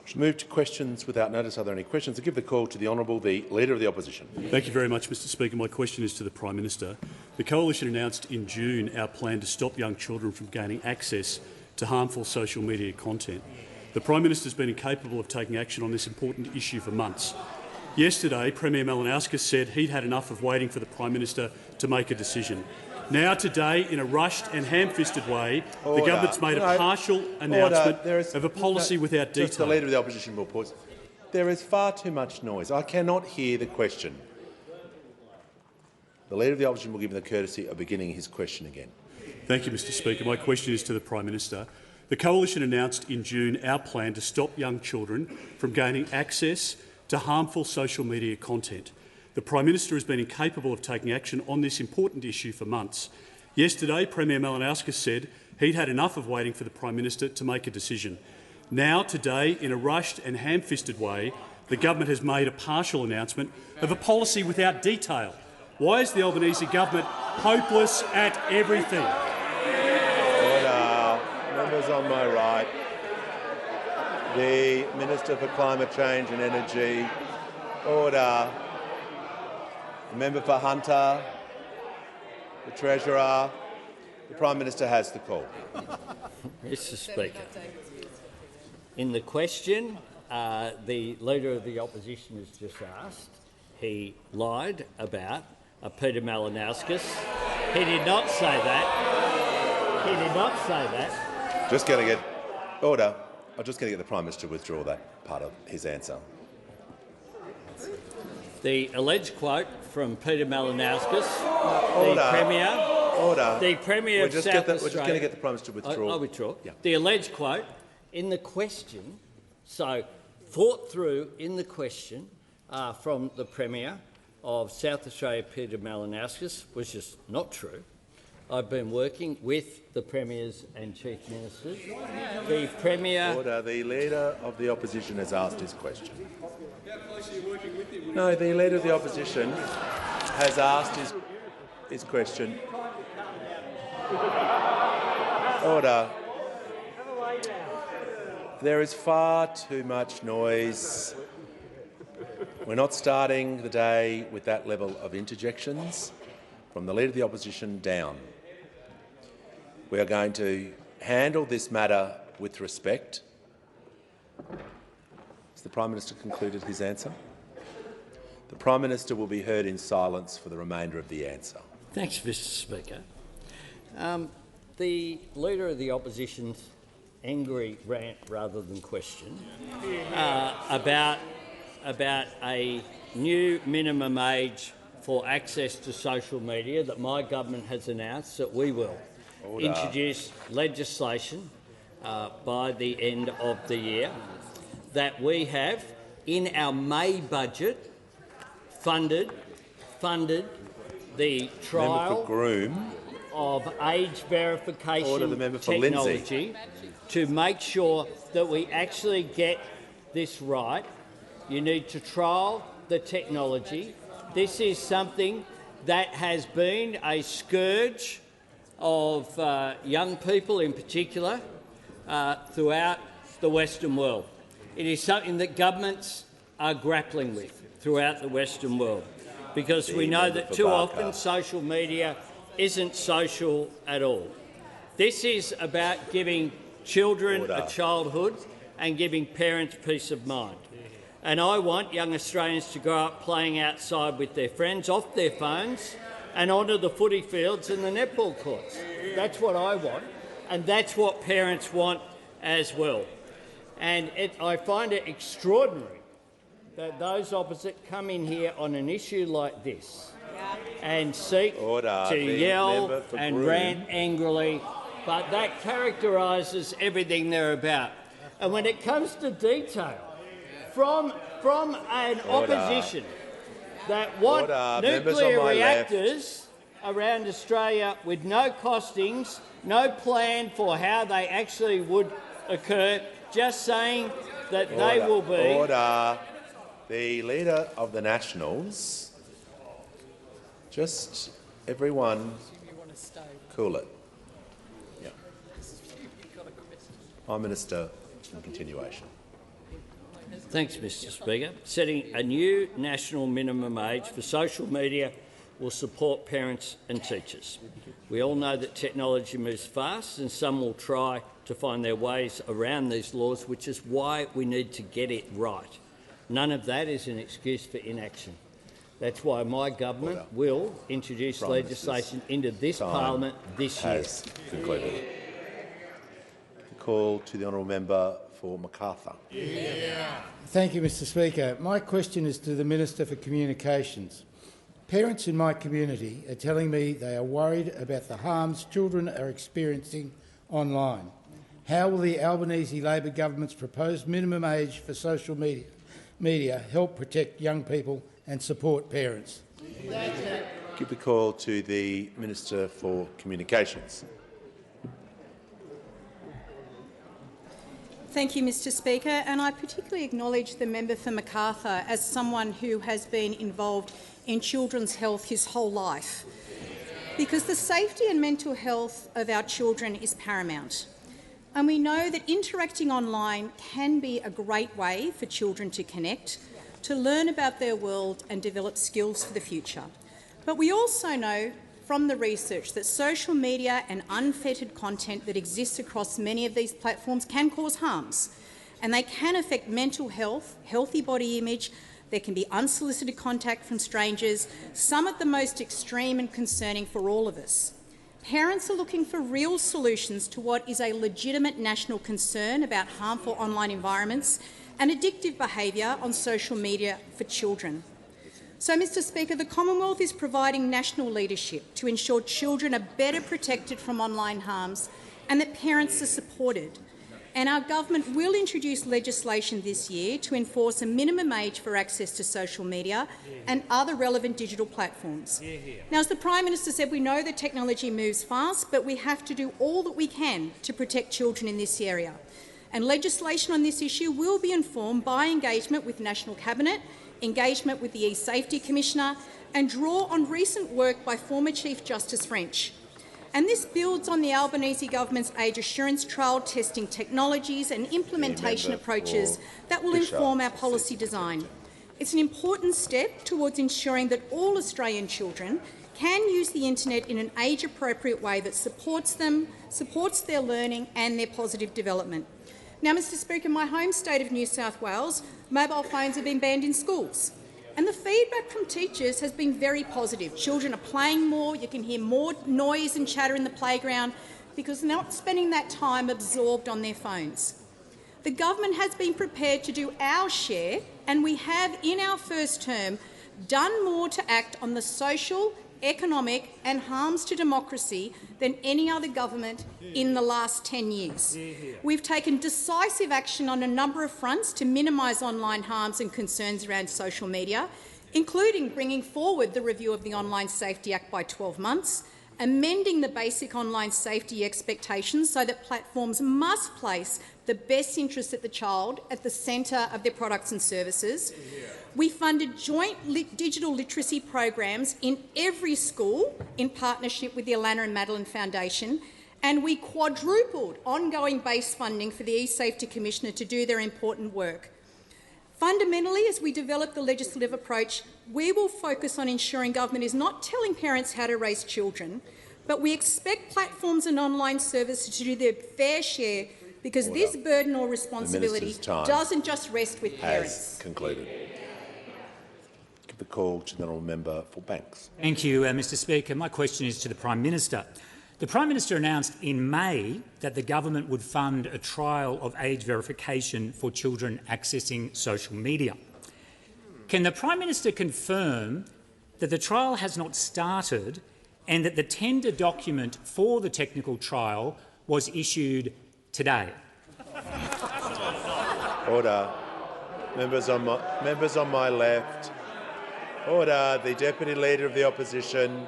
Shall move to questions without notice. Are there any questions? I give the call to the Honourable the Leader of the Opposition. Thank you very much, Mr Speaker. My question is to the Prime Minister. The Coalition announced in June our plan to stop young children from gaining access to harmful social media content. The Prime Minister has been incapable of taking action on this important issue for months. Yesterday, Premier Malinauskas said he'd had enough of waiting for the Prime Minister to make a decision. Now, today, in a rushed and ham-fisted way, the government's made a partial announcement of a policy without detail. Just the Leader of the Opposition will pause. There is far too much noise. I cannot hear the question. The Leader of the Opposition will give me the courtesy of beginning his question again. Thank you, Mr Speaker. My question is to the Prime Minister. The Coalition announced in June our plan to stop young children from gaining access to harmful social media content. The Prime Minister has been incapable of taking action on this important issue for months. Yesterday, Premier Malinauskas said he'd had enough of waiting for the Prime Minister to make a decision. Now, today, in a rushed and ham-fisted way, the government has made a partial announcement of a policy without detail. Why is the Albanese government hopeless at everything? Order. Members on my right. The Minister for Climate Change and Energy. Order. The Member for Hunter. The Treasurer. The Prime Minister has the call. Mr Speaker, in the question the Leader of the Opposition has just asked, he lied about Peter Malinauskas. He did not say that. He did not say that. Just going to get order. I'm just going to get the Prime Minister to withdraw that part of his answer. The alleged quote from Peter Malinauskas, Order. the Premier, Order. the Premier of South Australia. We're just going to get the Prime Minister to withdraw. I'll withdraw. Yeah. The alleged quote in the question, so thought through in the question from the Premier of South Australia, Peter Malinauskas, was just not true. I've been working with the Premiers and Chief Ministers. The Premier... Order. The Leader of the Opposition has asked his question. No, the Leader of the Opposition has asked his question. Order. There is far too much noise. We're not starting the day with that level of interjections from the Leader of the Opposition down. We are going to handle this matter with respect. Has the Prime Minister concluded his answer? The Prime Minister will be heard in silence for the remainder of the answer. Thanks, Mr Speaker. The Leader of the Opposition's angry rant rather than question about a new minimum age for access to social media that my government has announced that we will introduce legislation by the end of the year, that we have in our May budget funded the trial of age verification technology to make sure that we actually get this right. You need to trial the technology. This is something that has been a scourge of young people in particular throughout the Western world. It is something that governments are grappling with throughout the Western world, because we know that too often social media isn't social at all. This is about giving children a childhood and giving parents peace of mind. And I want young Australians to grow up playing outside with their friends, off their phones, and onto the footy fields and the netball courts. That's what I want, and that's what parents want as well. And I find it extraordinary that those opposite come in here on an issue like this and seek to yell and rant angrily, but that characterises everything they're about. And when it comes to detail, from an opposition that want nuclear reactors around Australia with no costings, no plan for how they actually would occur, just saying that they will be... Order. The Leader of the Nationals, just everyone cool it. Yeah. Prime Minister, in continuation. Thanks, Mr Speaker. Setting a new national minimum age for social media will support parents and teachers. We all know that technology moves fast and some will try to find their ways around these laws, which is why we need to get it right. None of that is an excuse for inaction. That's why my government will introduce legislation into this parliament this year. Concluded. Call to the honourable member for Macarthur. Thank you, Mr Speaker. My question is to the Minister for Communications. Parents in my community are telling me they are worried about the harms children are experiencing online. How will the Albanese Labor government's proposed minimum age for social media help protect young people and support parents? Give the call to the Minister for Communications. Thank you, Mr Speaker, and I particularly acknowledge the member for Macarthur as someone who has been involved in children's health his whole life, because the safety and mental health of our children is paramount. And we know that interacting online can be a great way for children to connect, to learn about their world and develop skills for the future. But we also know from the research that social media and unfettered content that exists across many of these platforms can cause harms, and they can affect mental health, healthy body image. There can be unsolicited contact from strangers, some at the most extreme and concerning for all of us. Parents are looking for real solutions to what is a legitimate national concern about harmful online environments and addictive behaviour on social media for children. So, Mr Speaker, the Commonwealth is providing national leadership to ensure children are better protected from online harms and that parents are supported. And our government will introduce legislation this year to enforce a minimum age for access to social media and other relevant digital platforms. Now, as the Prime Minister said, we know that technology moves fast, but we have to do all that we can to protect children in this area. And legislation on this issue will be informed by engagement with National Cabinet, engagement with the E-Safety Commissioner, and draw on recent work by former Chief Justice French. And this builds on the Albanese government's age assurance trial, testing technologies and implementation approaches that will inform our policy design. It's an important step towards ensuring that all Australian children can use the internet in an age-appropriate way that supports them, supports their learning and their positive development. Now, Mr Speaker, in my home state of New South Wales, mobile phones have been banned in schools. And the feedback from teachers has been very positive. Children are playing more, you can hear more noise and chatter in the playground because they're not spending that time absorbed on their phones. The government has been prepared to do our share, and we have, in our first term, done more to act on the social, economic and harms to democracy than any other government in the last 10 years. We've taken decisive action on a number of fronts to minimise online harms and concerns around social media, including bringing forward the review of the Online Safety Act by 12 months, amending the basic online safety expectations so that platforms must place the best interests of the child at the centre of their products and services. We funded joint digital literacy programs in every school in partnership with the Alana and Madeline Foundation, and we quadrupled ongoing base funding for the E-Safety Commissioner to do their important work. Fundamentally, as we develop the legislative approach, we will focus on ensuring government is not telling parents how to raise children, but we expect platforms and online services to do their fair share because this burden or responsibility doesn't just rest with parents. Concluded. Give the call to the honourable member for Banks. Thank you, Mr Speaker. My question is to the Prime Minister. The Prime Minister announced in May that the government would fund a trial of age verification for children accessing social media. Can the Prime Minister confirm that the trial has not started and that the tender document for the technical trial was issued today? Order. Members on my left. Order. The Deputy Leader of the Opposition.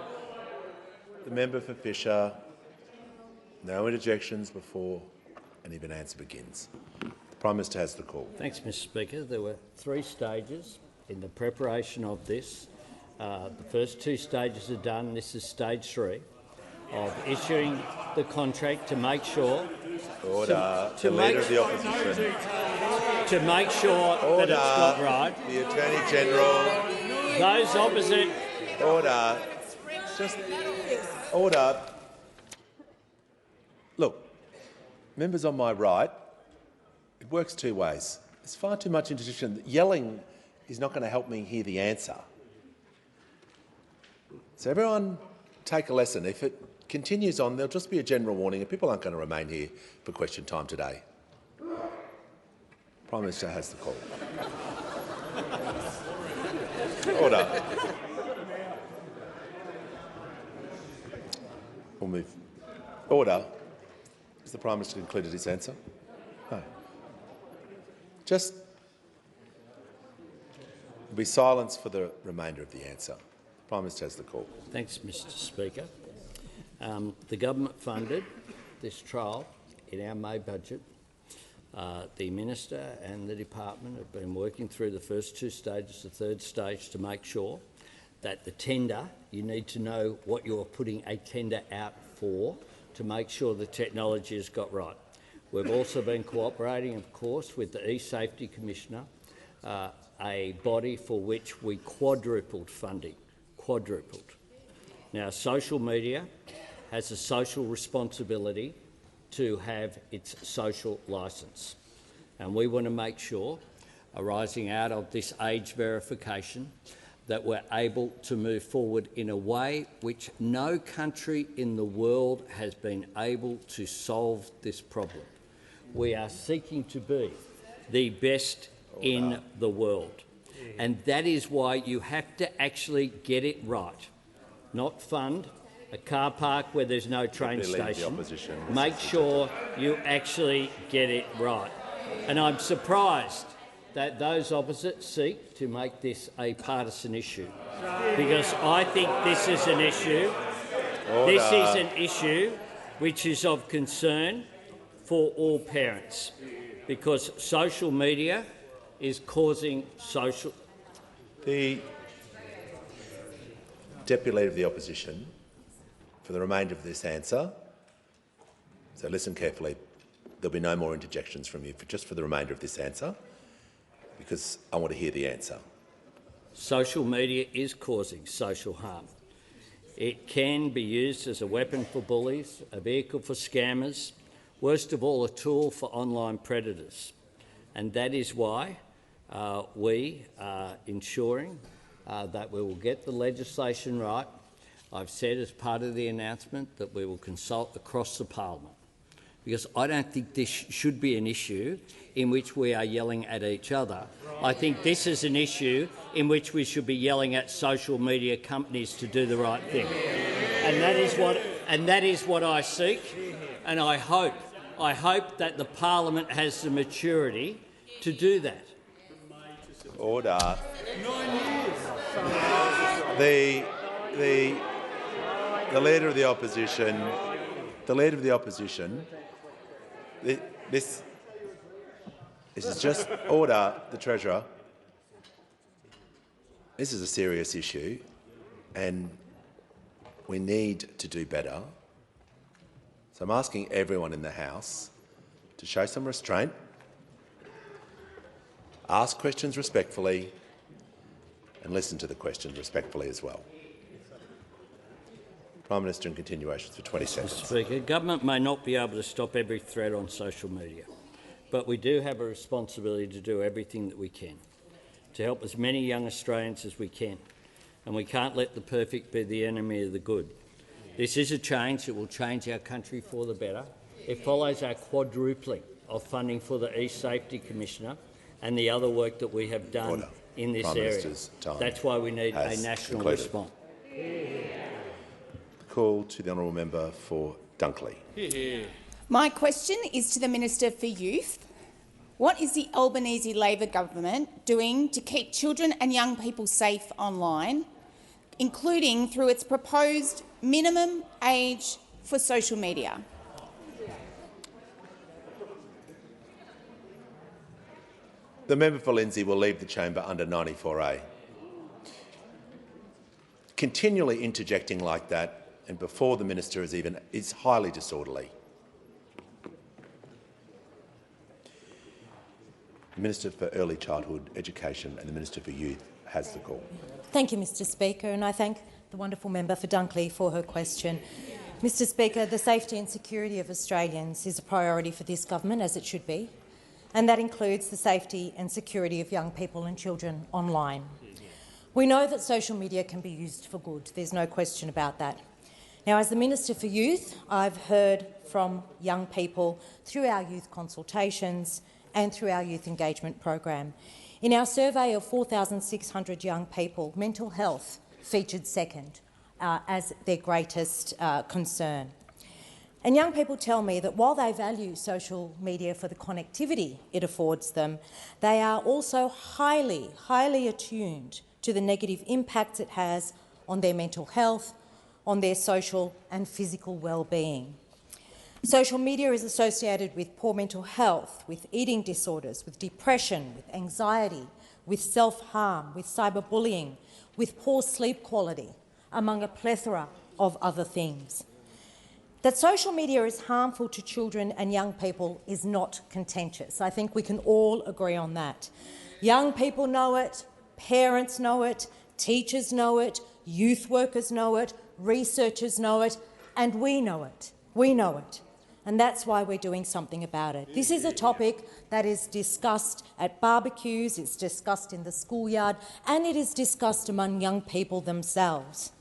The member for Fisher. No interjections before any answer begins. The Prime Minister has the call. Thanks, Mr Speaker. There were 3 stages in the preparation of this. The first 2 stages are done. This is stage 3 of issuing the contract to make sure— Order. The Leader of the Opposition. to make sure that it's got right. The Attorney General. Those opposite. Order. Just order. Look, members on my right, it works two ways. There's far too much interjection. Yelling is not going to help me hear the answer. So everyone take a lesson. If it continues on, there'll just be a general warning and people aren't going to remain here for question time today. Prime Minister has the call. Order. We'll move. Order. Has the Prime Minister concluded his answer? No. Just be silence for the remainder of the answer. The Prime Minister has the call. Thanks, Mr Speaker. The government funded this trial in our May budget. The Minister and the Department have been working through the first two stages, the third stage, to make sure that the tender, you need to know what you're putting a tender out for to make sure the technology has got right. We've also been cooperating, of course, with the eSafety Commissioner, a body for which we quadrupled funding. Quadrupled. Now, social media has a social responsibility to have its social licence, and we want to make sure, arising out of this age verification, that we're able to move forward in a way which no country in the world has been able to solve this problem. We are seeking to be the best in the world, and that is why you have to actually get it right, not fund a car park where there's no train station. Make sure you actually get it right. And I'm surprised that those opposite seek to make this a partisan issue, because I think this is an issue. This is an issue which is of concern for all parents, because social media is causing social. The Deputy Leader of the Opposition, for the remainder of this answer, so listen carefully, there'll be no more interjections from you just for the remainder of this answer, because I want to hear the answer. Social media is causing social harm. It can be used as a weapon for bullies, a vehicle for scammers, worst of all, a tool for online predators. And that is why we are ensuring that we will get the legislation right. I've said as part of the announcement that we will consult across the parliament, because I don't think this should be an issue in which we are yelling at each other. I think this is an issue in which we should be yelling at social media companies to do the right thing. And that is what I seek, and I hope that the parliament has the maturity to do that. Order. The Leader of the Opposition. The Leader of the Opposition. This is just order. The Treasurer. This is a serious issue, and we need to do better. So I'm asking everyone in the House to show some restraint, ask questions respectfully, and listen to the questions respectfully as well. Prime Minister in continuation for 20 seconds. Mr. Speaker, government may not be able to stop every threat on social media, but we do have a responsibility to do everything that we can to help as many young Australians as we can, and we can't let the perfect be the enemy of the good. This is a change that will change our country for the better. It follows our quadrupling of funding for the eSafety Commissioner and the other work that we have done in this area. That's why we need a national response. Call to the honourable member for Dunkley. My question is to the Minister for Youth. What is the Albanese Labor government doing to keep children and young people safe online, including through its proposed minimum age for social media? The member for Lindsay will leave the chamber under 94A. Continually interjecting like that and before the minister is highly disorderly. The Minister for Early Childhood Education and the Minister for Youth has the call. Thank you, Mr Speaker, and I thank the wonderful member for Dunkley for her question. Mr Speaker, the safety and security of Australians is a priority for this government, as it should be, and that includes the safety and security of young people and children online. We know that social media can be used for good. There's no question about that. Now, as the Minister for Youth, I've heard from young people through our youth consultations and through our youth engagement program. In our survey of 4,600 young people, mental health featured second as their greatest concern. And young people tell me that while they value social media for the connectivity it affords them, they are also highly, highly attuned to the negative impacts it has on their mental health, on their social and physical well-being. Social media is associated with poor mental health, with eating disorders, with depression, with anxiety, with self-harm, with cyberbullying, with poor sleep quality, among a plethora of other things. That social media is harmful to children and young people is not contentious. I think we can all agree on that. Young people know it, parents know it, teachers know it, youth workers know it, researchers know it, and we know it. We know it. And that's why we're doing something about it. This is a topic that is discussed at barbecues, it's discussed in the schoolyard, and it is discussed among young people themselves.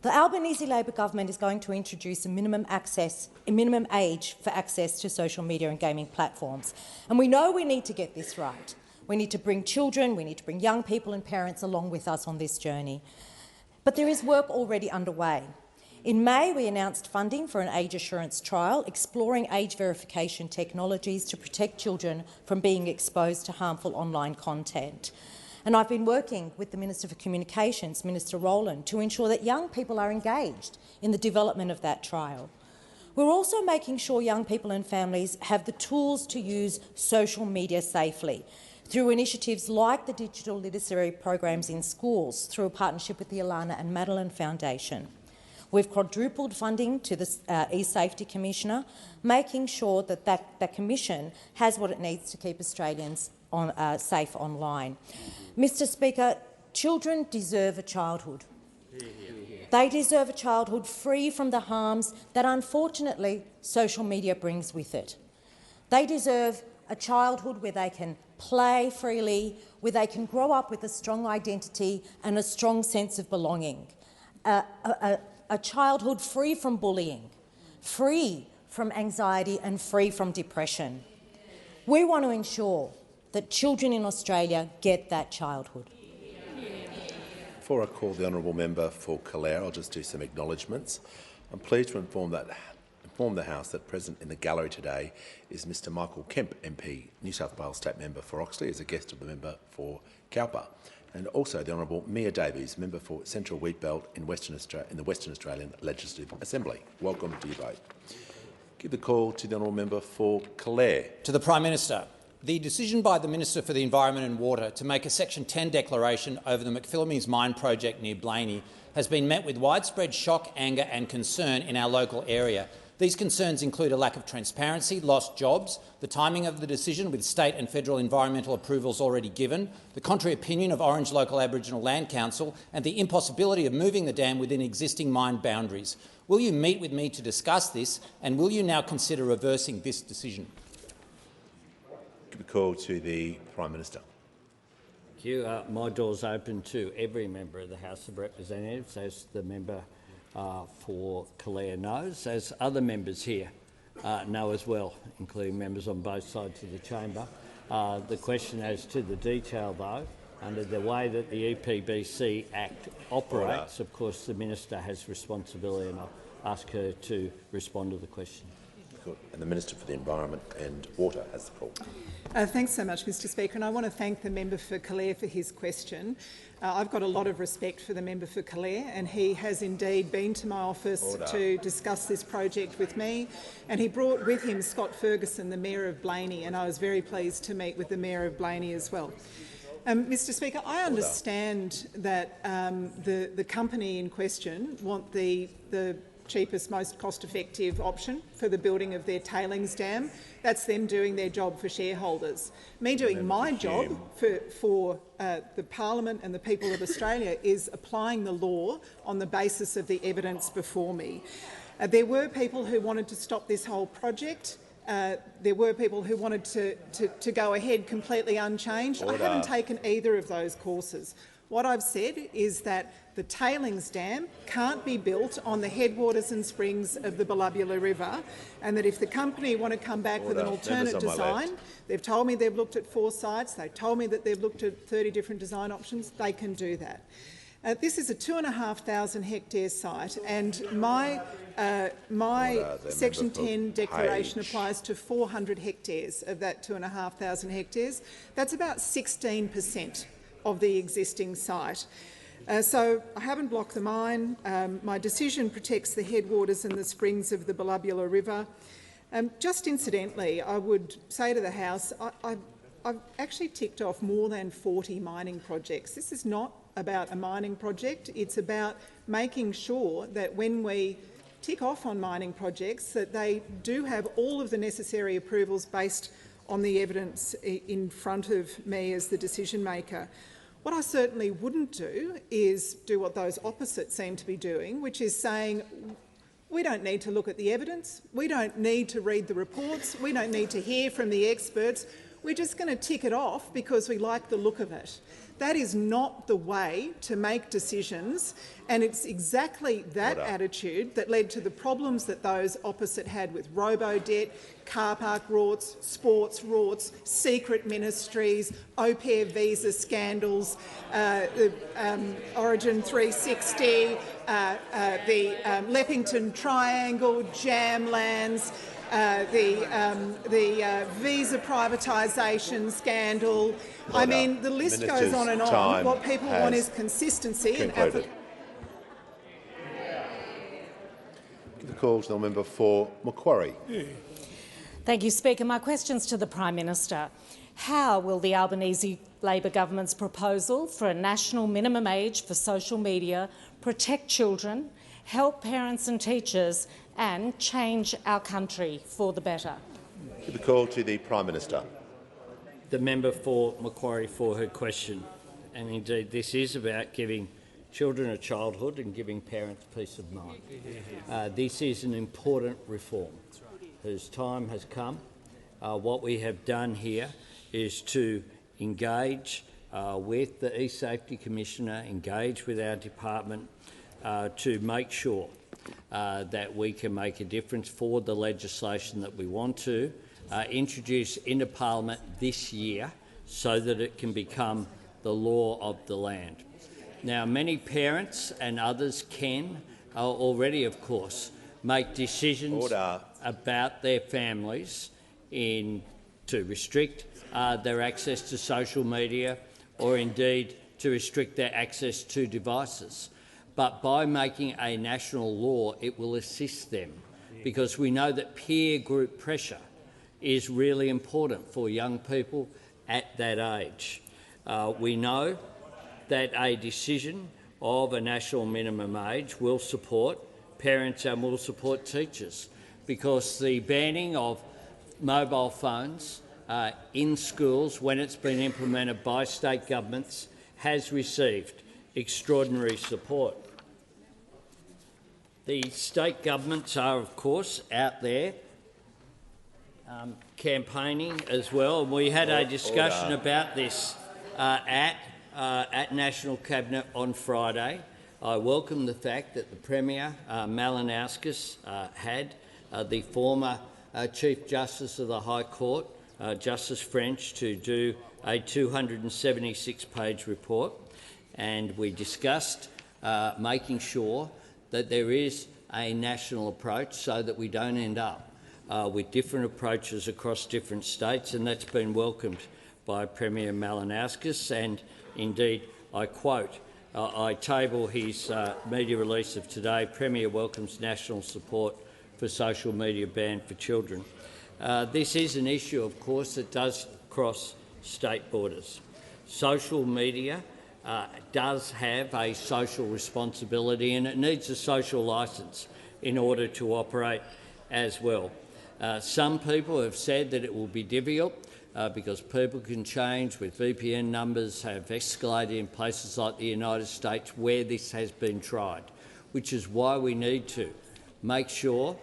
The Albanese Labor government is going to introduce a minimum age for access to social media and gaming platforms. And we know we need to get this right. We need to bring children, we need to bring young people and parents along with us on this journey. But there is work already underway. In May, we announced funding for an age assurance trial exploring age verification technologies to protect children from being exposed to harmful online content. And I've been working with the Minister for Communications, Minister Rowland, to ensure that young people are engaged in the development of that trial. We're also making sure young people and families have the tools to use social media safely through initiatives like the digital literacy programs in schools through a partnership with the Alana and Madeline Foundation. We've quadrupled funding to the e-Safety Commissioner, making sure that that commission has what it needs to keep Australians safe online. Mr Speaker, children deserve a childhood. They deserve a childhood free from the harms that, unfortunately, social media brings with it. They deserve a childhood where they can play freely, where they can grow up with a strong identity and a strong sense of belonging. A childhood free from bullying, free from anxiety and free from depression. We want to ensure that children in Australia get that childhood. Before I call the honourable member for Calare, I'll just do some acknowledgements. I'm pleased to inform the House that present in the gallery today is Mr Michael Kemp MP, New South Wales State Member for Oxley, as a guest of the member for Cowper, and also the Honourable Mia Davies, Member for Central Wheatbelt in the Western Australian Legislative Assembly. Welcome to you both. Give the call to the Honourable Member for Calare. To the Prime Minister. The decision by the Minister for the Environment and Water to make a Section 10 declaration over the McPhillamys mine project near Blaney has been met with widespread shock, anger and concern in our local area. These concerns include a lack of transparency, lost jobs, the timing of the decision with state and federal environmental approvals already given, the contrary opinion of Orange Local Aboriginal Land Council and the impossibility of moving the dam within existing mine boundaries. Will you meet with me to discuss this, and will you now consider reversing this decision? Give a call to the Prime Minister. Thank you. My door's open to every member of the House of Representatives, as the member for Calare knows, as other members here know as well, including members on both sides of the chamber. The question as to the detail, though, under the way that the EPBC Act operates, of course, the Minister has responsibility, and I'll ask her to respond to the question. Good. And the Minister for the Environment and Water has the call. Thanks so much, Mr Speaker, and I want to thank the member for Calare for his question. I've got a lot of respect for the member for Calare, and he has indeed been to my office to discuss this project with me, and he brought with him Scott Ferguson, the Mayor of Blaney, and I was very pleased to meet with the Mayor of Blaney as well. Mr Speaker, I understand that the company in question want the cheapest, most cost-effective option for the building of their tailings dam. That's them doing their job for shareholders. Me doing my job for the Parliament and the people of Australia is applying the law on the basis of the evidence before me. There were people who wanted to stop this whole project. There were people who wanted to go ahead completely unchanged. Order. I haven't taken either of those courses. What I've said is that the tailings dam can't be built on the headwaters and springs of the Belubula River, and that if the company want to come back with an alternate design, they've told me they've looked at 4 sites, they've told me that they've looked at 30 different design options, they can do that. This is a 2,500 hectare site, and my Section 10 declaration applies to 400 hectares of that 2,500 hectares. That's about 16% of the existing site. So I haven't blocked the mine. My decision protects the headwaters and the springs of the Belubula River. Just incidentally, I would say to the House, I've actually ticked off more than 40 mining projects. This is not about a mining project. It's about making sure that when we tick off on mining projects, that they do have all of the necessary approvals based on the evidence in front of me as the decision maker. What I certainly wouldn't do is do what those opposites seem to be doing, which is saying we don't need to look at the evidence, we don't need to read the reports, we don't need to hear from the experts, we're just going to tick it off because we like the look of it. That is not the way to make decisions, and it's exactly that attitude that led to the problems that those opposite had with robo-debt, car park rorts, sports rorts, secret ministries, au pair visa scandals, Origin 360, the Leppington Triangle, jam lands, the visa privatisation scandal. I mean, the list goes on and on. What people want is consistency. And Give the call to the member for Macquarie. Thank you, Speaker. My question's to the Prime Minister. How will the Albanese Labor government's proposal for a national minimum age for social media protect children, help parents and teachers and change our country for the better? Give the call to the Prime Minister. The member for Macquarie for her question. And indeed, this is about giving children a childhood and giving parents peace of mind. This is an important reform whose time has come. What we have done here is to engage with the eSafety Commissioner, engage with our department to make sure that we can make a difference for the legislation that we want to introduce into Parliament this year so that it can become the law of the land. Now, many parents and others can already, of course, make decisions about their families to restrict their access to social media or indeed to restrict their access to devices. But by making a national law, it will assist them, because we know that peer group pressure is really important for young people at that age. We know that a decision of a national minimum age will support parents and will support teachers, because the banning of mobile phones in schools, when it's been implemented by state governments, has received extraordinary support. The state governments are, of course, out there campaigning as well. And we had a discussion about this at National Cabinet on Friday. I welcome the fact that the Premier, Malinowskis, had the former Chief Justice of the High Court, Justice French, to do a 276-page report, and we discussed making sure that there is a national approach so that we don't end up with different approaches across different states, and that's been welcomed by Premier Malinowskis. And indeed, I quote, I table his media release of today: Premier welcomes national support for social media ban for children. This is an issue, of course, that does cross state borders. Social media does have a social responsibility, and it needs a social licence. in order to operate as well. Some people have said that it will be difficult because people can change with VPN numbers have escalated in places like the United States where this has been tried, which is why we need to make sure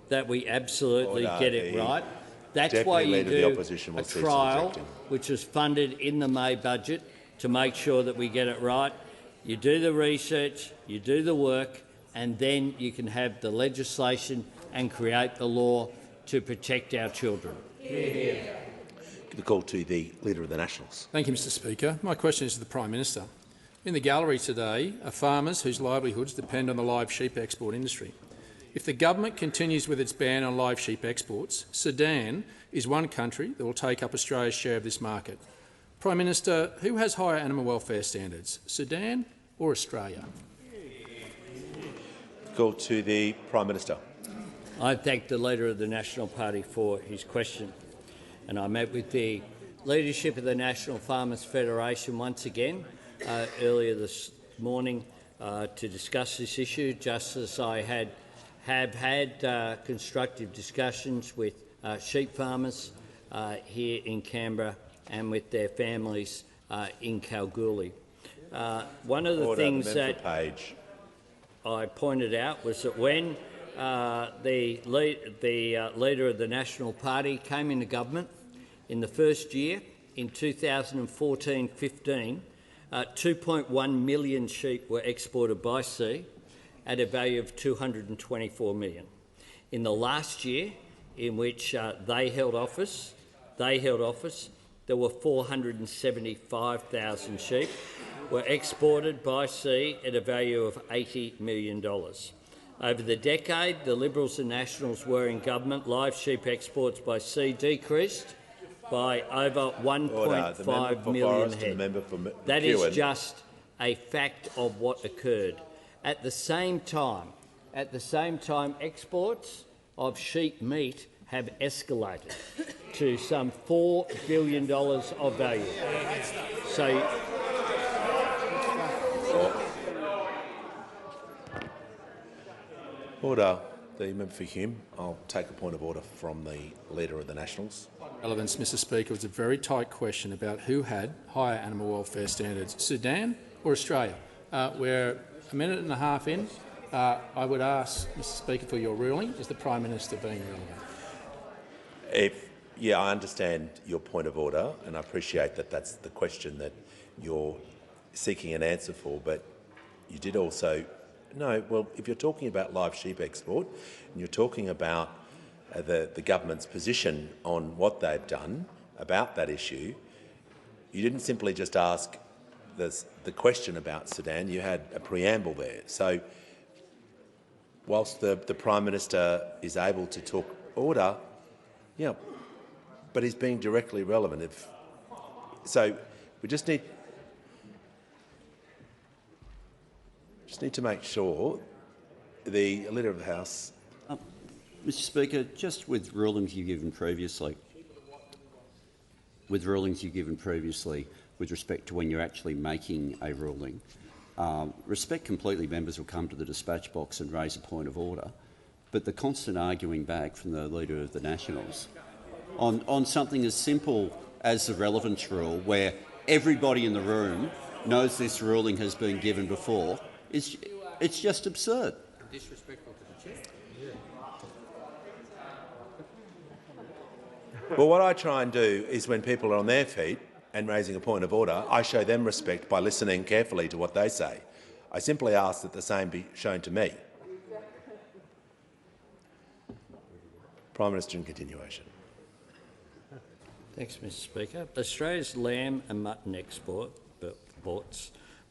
that we absolutely get it right. That's why you do a trial which is funded in the May budget to make sure that we get it right. You do the research, you do the work, and then you can have the legislation and create the law to protect our children. Give the call to the Leader of the Nationals. Thank you, Mr Speaker. My question is to the Prime Minister. In the gallery today are farmers whose livelihoods depend on the live sheep export industry. If the government continues with its ban on live sheep exports, Sudan is one country that will take up Australia's share of this market. Prime Minister, who has higher animal welfare standards, Sudan or Australia? Call to the Prime Minister. I thank the Leader of the National Party for his question, and I met with the leadership of the National Farmers Federation once again earlier this morning to discuss this issue, just as I have had constructive discussions with sheep farmers here in Canberra and with their families in Kalgoorlie. One of the things that I pointed out was that when the Leader of the National Party came into government in the first year, in 2014-15, 2.1 million sheep were exported by sea at a value of $224 million. In the last year in which they held office, there were 475,000 sheep were exported by sea at a value of $80 million. Over the decade the Liberals and Nationals were in government, live sheep exports by sea decreased by over 1.5 million head. That is just a fact of what occurred. At the same time, exports of sheep meat have escalated to some $4 billion of value. So, Order. The member for Hume. I'll take a point of order from the Leader of the Nationals. Relevance, Mr Speaker, was a very tight question about who had higher animal welfare standards, Sudan or Australia. We're a minute and a half in. I would ask, Mr Speaker, for your ruling. Is the Prime Minister being relevant? Yeah, I understand your point of order, and I appreciate that that's the question that you're seeking an answer for, but you did also— No, well, if you're talking about live sheep export and you're talking about the government's position on what they've done about that issue, you didn't simply just ask the question about Sudan, you had a preamble there. So whilst the Prime Minister is able to talk order, yeah, but he's being directly relevant. So we just need to make sure the Leader of the House— Mr Speaker, just with rulings you've given previously, with respect to when you're actually making a ruling, respect completely members will come to the dispatch box and raise a point of order, but the constant arguing back from the Leader of the Nationals on something as simple as the relevance rule, where everybody in the room knows this ruling has been given before, it's just absurd. Disrespectful to the chair. Well, what I try and do is when people are on their feet and raising a point of order, I show them respect by listening carefully to what they say. I simply ask that the same be shown to me. Prime Minister in continuation. Thanks, Mr Speaker. Australia's lamb and mutton exports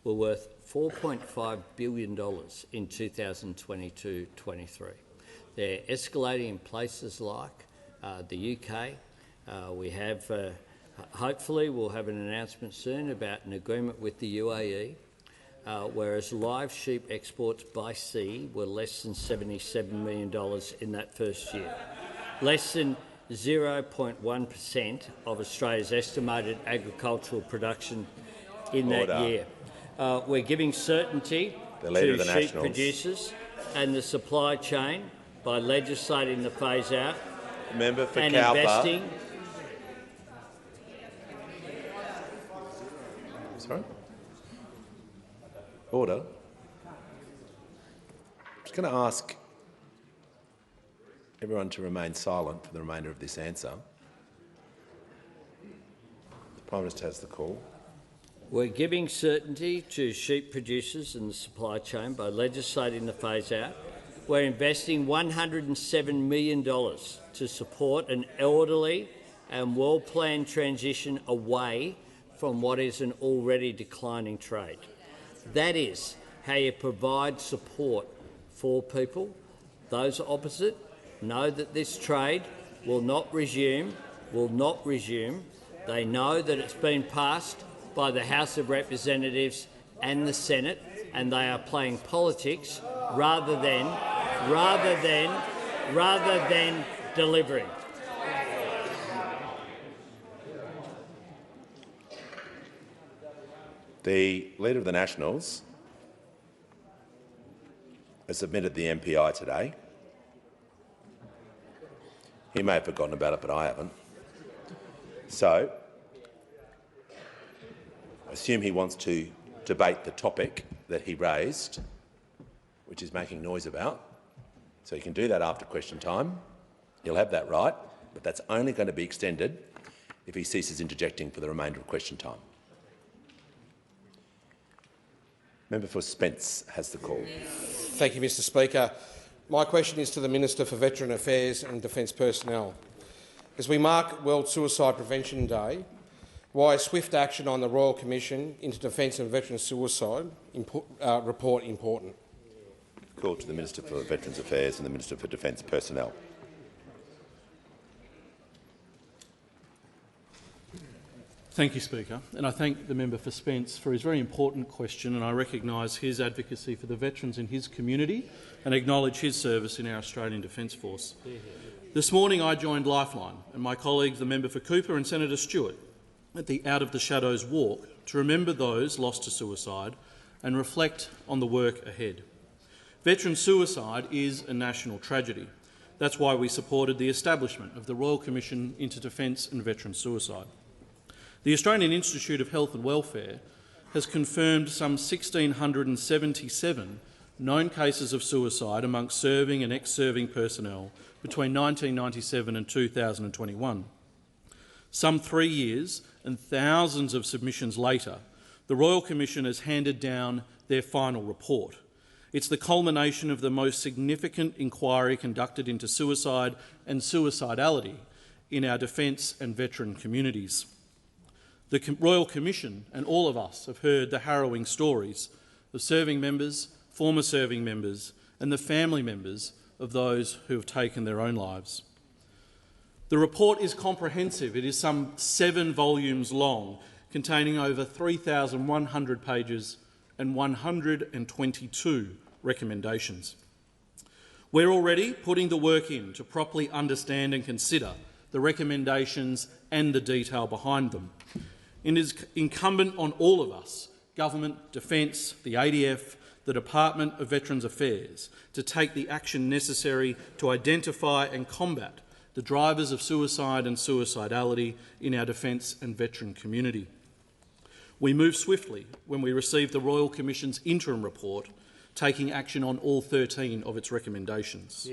were worth $4.5 billion in 2022-23. They're escalating in places like the UK. We have, hopefully we'll have an announcement soon about an agreement with the UAE, whereas live sheep exports by sea were less than $77 million in that first year. Less than 0.1% of Australia's estimated agricultural production in that year. We're giving certainty to sheep producers and the supply chain by legislating the phase-out Member for and Cowper. investing. Sorry? Order. I'm just going to ask everyone to remain silent for the remainder of this answer. The Prime Minister has the call. We're giving certainty to sheep producers and the supply chain by legislating the phase-out. We're investing $107 million to support an orderly and well-planned transition away from what is an already declining trade. That is how you provide support for people. Those opposite know that this trade will not resume. They know that it's been passed by the House of Representatives and the Senate, and they are playing politics rather than delivering. The Leader of the Nationals has submitted the MPI today. He may have forgotten about it, but I haven't. So, I assume he wants to debate the topic that he raised, which is making noise about. So he can do that after question time. He'll have that right, but that's only going to be extended if he ceases interjecting for the remainder of question time. Member for Spence has the call. Thank you, Mr Speaker. My question is to the Minister for Veteran Affairs and Defence Personnel. As we mark World Suicide Prevention Day, why is swift action on the Royal Commission into Defence and Veteran Suicide report important? Call to the Minister for Veterans Affairs and the Minister for Defence Personnel. Thank you, Speaker, and I thank the member for Spence for his very important question, and I recognise his advocacy for the veterans in his community and acknowledge his service in our Australian Defence Force. This morning I joined Lifeline and my colleagues, the member for Cooper and Senator Stewart, at the Out of the Shadows walk to remember those lost to suicide and reflect on the work ahead. Veteran suicide is a national tragedy. That's why we supported the establishment of the Royal Commission into Defence and Veteran Suicide. The Australian Institute of Health and Welfare has confirmed some 1,677 known cases of suicide amongst serving and ex-serving personnel between 1997 and 2021. Some 3 years and thousands of submissions later, the Royal Commission has handed down their final report. It's the culmination of the most significant inquiry conducted into suicide and suicidality in our defence and veteran communities. The Royal Commission and all of us have heard the harrowing stories of serving members, former serving members and the family members of those who have taken their own lives. The report is comprehensive. It is some 7 volumes long, containing over 3,100 pages and 122 recommendations. We're already putting the work in to properly understand and consider the recommendations and the detail behind them. It is incumbent on all of us, government, defence, the ADF, the Department of Veterans Affairs, to take the action necessary to identify and combat the drivers of suicide and suicidality in our defence and veteran community. We moved swiftly when we received the Royal Commission's interim report, taking action on all 13 of its recommendations.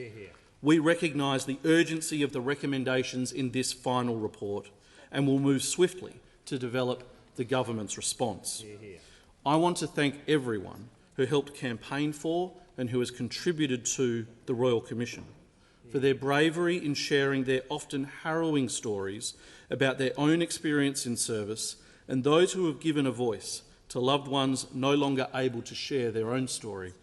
We recognise the urgency of the recommendations in this final report and will move swiftly to develop the government's response. I want to thank everyone who helped campaign for and who has contributed to the Royal Commission for their bravery in sharing their often harrowing stories about their own experience in service and those who have given a voice to loved ones no longer able to share their own story.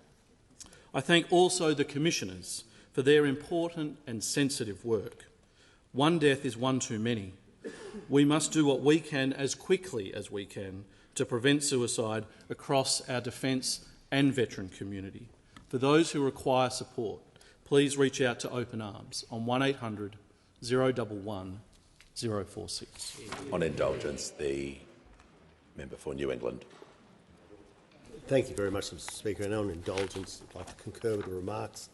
I thank also the Commissioners for their important and sensitive work. One death is one too many. We must do what we can as quickly as we can to prevent suicide across our defence and veteran community. For those who require support, please reach out to Open Arms on 1800 011 046. On indulgence, the member for New England. Thank you very much, Mr Speaker. And on indulgence, I'd like to concur with the remarks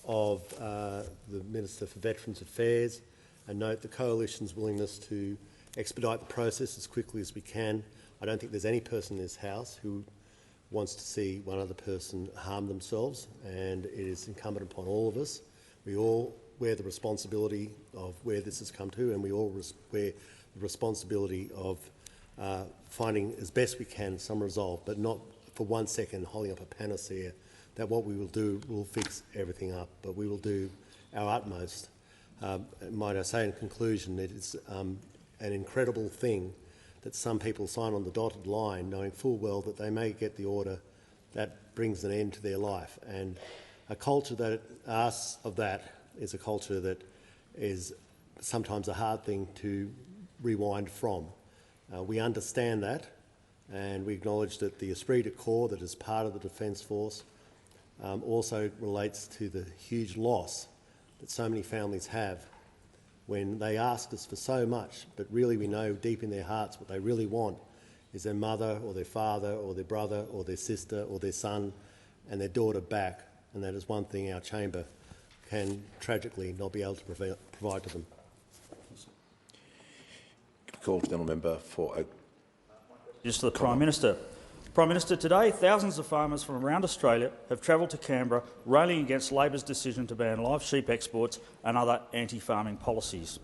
of the Minister for Veterans Affairs and note the Coalition's willingness to expedite the process as quickly as we can. I don't think there's any person in this House who wants to see one other person harm themselves, and it is incumbent upon all of us. We all wear the responsibility of where this has come to, and we all wear the responsibility of finding as best we can some resolve, but not for 1 second holding up a panacea that what we will do will fix everything up, but we will do our utmost. Might I say in conclusion, it is an incredible thing that some people sign on the dotted line knowing full well that they may get the order that brings an end to their life. And a culture that asks of that is a culture that is sometimes a hard thing to rewind from. We understand that, and we acknowledge that the esprit de corps that is part of the Defence Force also relates to the huge loss that so many families have when they ask us for so much, but really we know deep in their hearts what they really want is their mother or their father or their brother or their sister or their son and their daughter back, and that is one thing our chamber can tragically not be able to provide to them. Call to the honourable member for Oak. Just to the Prime Minister. Prime Minister, today thousands of farmers from around Australia have travelled to Canberra railing against Labor's decision to ban live sheep exports and other anti-farming policies.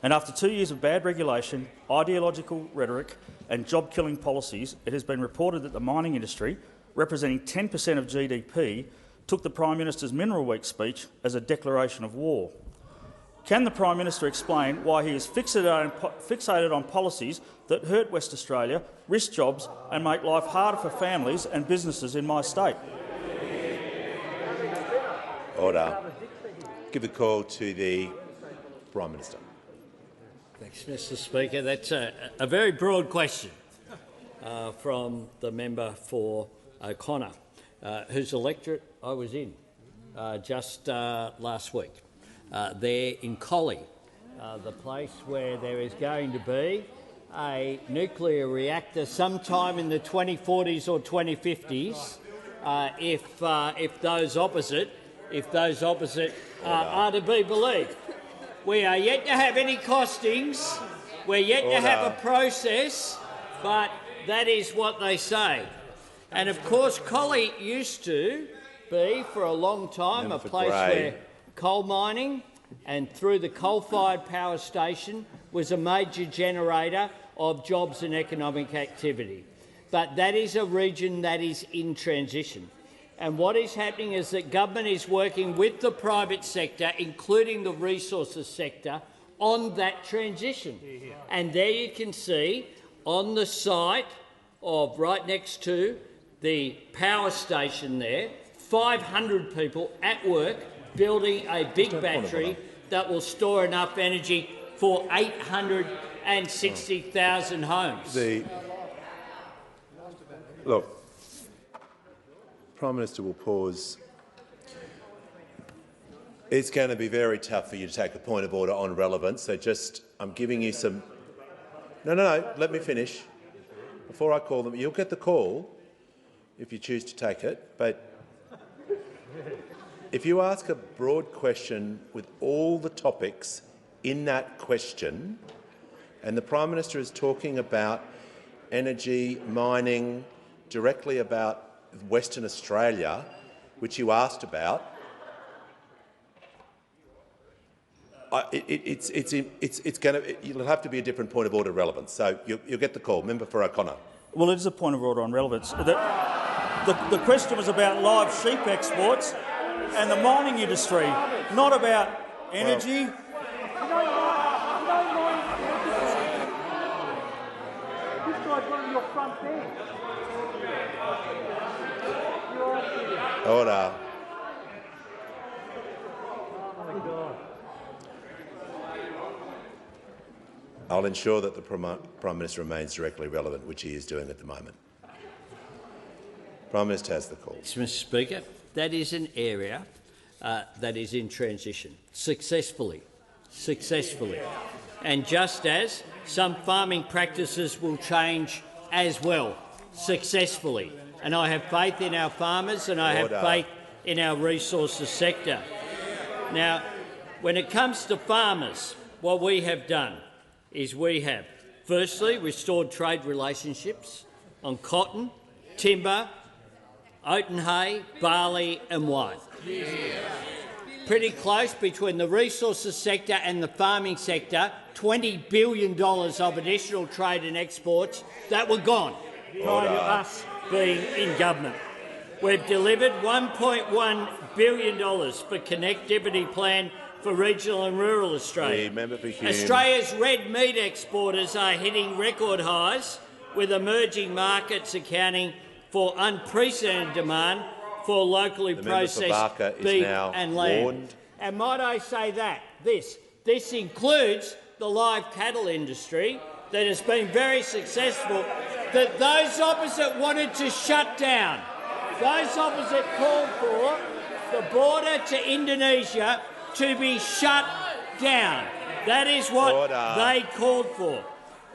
And after 2 years of bad regulation, ideological rhetoric and job-killing policies, it has been reported that the mining industry, representing 10% of GDP, took the Prime Minister's Mineral Week speech as a declaration of war. Can the Prime Minister explain why he is fixated on policies that hurt West Australia, risk jobs and make life harder for families and businesses in my state? Order. Give the call to the Prime Minister. Thanks, Mr Speaker. That's a very broad question from the member for O'Connor, whose electorate I was in just last week. There in Collie, the place where there is going to be a nuclear reactor sometime in the 2040s or 2050s, if those opposite are to be believed. We are yet to have any costings. We're yet to have a process, but that is what they say. And of course, Collie used to be for a long time a place where coal mining and through the coal-fired power station was a major generator of jobs and economic activity. But that is a region that is in transition. And what is happening is that government is working with the private sector, including the resources sector, on that transition. And there you can see on the site of right next to the power station there, 500 people at work building a big battery that will store enough energy for 860,000 homes. Look, Prime Minister will pause. It's going to be very tough for you to take a point of order on relevance, so I'm giving you some... No, let me finish. Before I call them, you'll get the call if you choose to take it, but if you ask a broad question with all the topics in that question, and the Prime Minister is talking about energy, mining, directly about Western Australia, which you asked about, it'll have to be a different point of order relevance. So you'll get the call. Member for O'Connor. Well, it is a point of order on relevance. The question was about live sheep exports and the mining industry, not about energy. This guy's one of your front there. Order. I'll ensure that the Prime Minister remains directly relevant, which he is doing at the moment. Prime Minister has the call. Mr Speaker, that is an area that is in transition, successfully. And just as some farming practices will change as well, successfully. And I have faith in our farmers and I have faith in our resources sector. Now, when it comes to farmers, what we have done is we have, firstly, restored trade relationships on cotton, timber, oat and hay, barley and wine. Pretty close between the resources sector and the farming sector, $20 billion of additional trade and exports that were gone prior to us being in government. We've delivered $1.1 billion for Connectivity Plan for regional and rural Australia. Australia's red meat exporters are hitting record highs, with emerging markets accounting for unprecedented demand for locally processed beef and lamb. And might I say that this includes the live cattle industry that has been very successful, that those opposite wanted to shut down. Those opposite called for the border to Indonesia to be shut down. That is what they called for.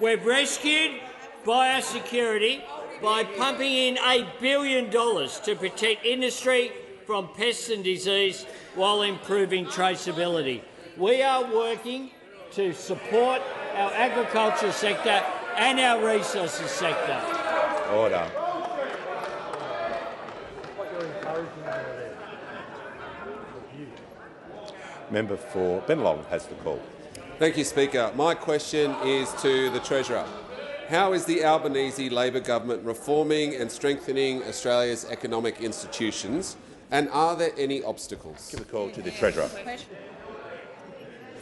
We've rescued biosecurity by pumping in $1 billion to protect industry from pests and disease while improving traceability. We are working to support our agriculture sector and our resources sector. Order. Member for Bennelong has the call. Thank you, Speaker. My question is to the Treasurer. How is the Albanese Labor government reforming and strengthening Australia's economic institutions, and are there any obstacles? Give a call to the Treasurer.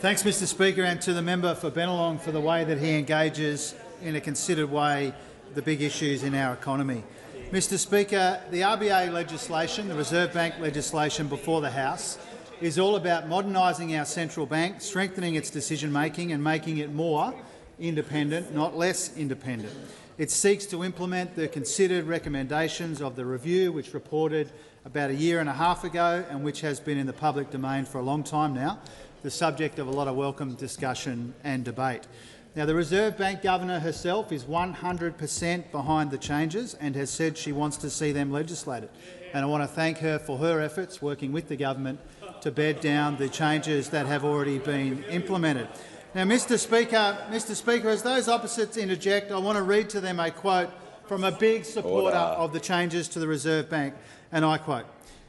Thanks, Mr Speaker, and to the member for Bennelong for the way that he engages in a considered way the big issues in our economy. Mr Speaker, the RBA legislation, the Reserve Bank legislation before the House, is all about modernising our central bank, strengthening its decision-making and making it more independent, not less independent. It seeks to implement the considered recommendations of the review, which reported about a year and a half ago and which has been in the public domain for a long time now, the subject of a lot of welcome discussion and debate. Now, the Reserve Bank Governor herself is 100% behind the changes and has said she wants to see them legislated. And I want to thank her for her efforts working with the government to bed down the changes that have already been implemented. Now, Mr Speaker, as those opposites interject, I want to read to them a quote from a big supporter of the changes to the Reserve Bank, and I quote,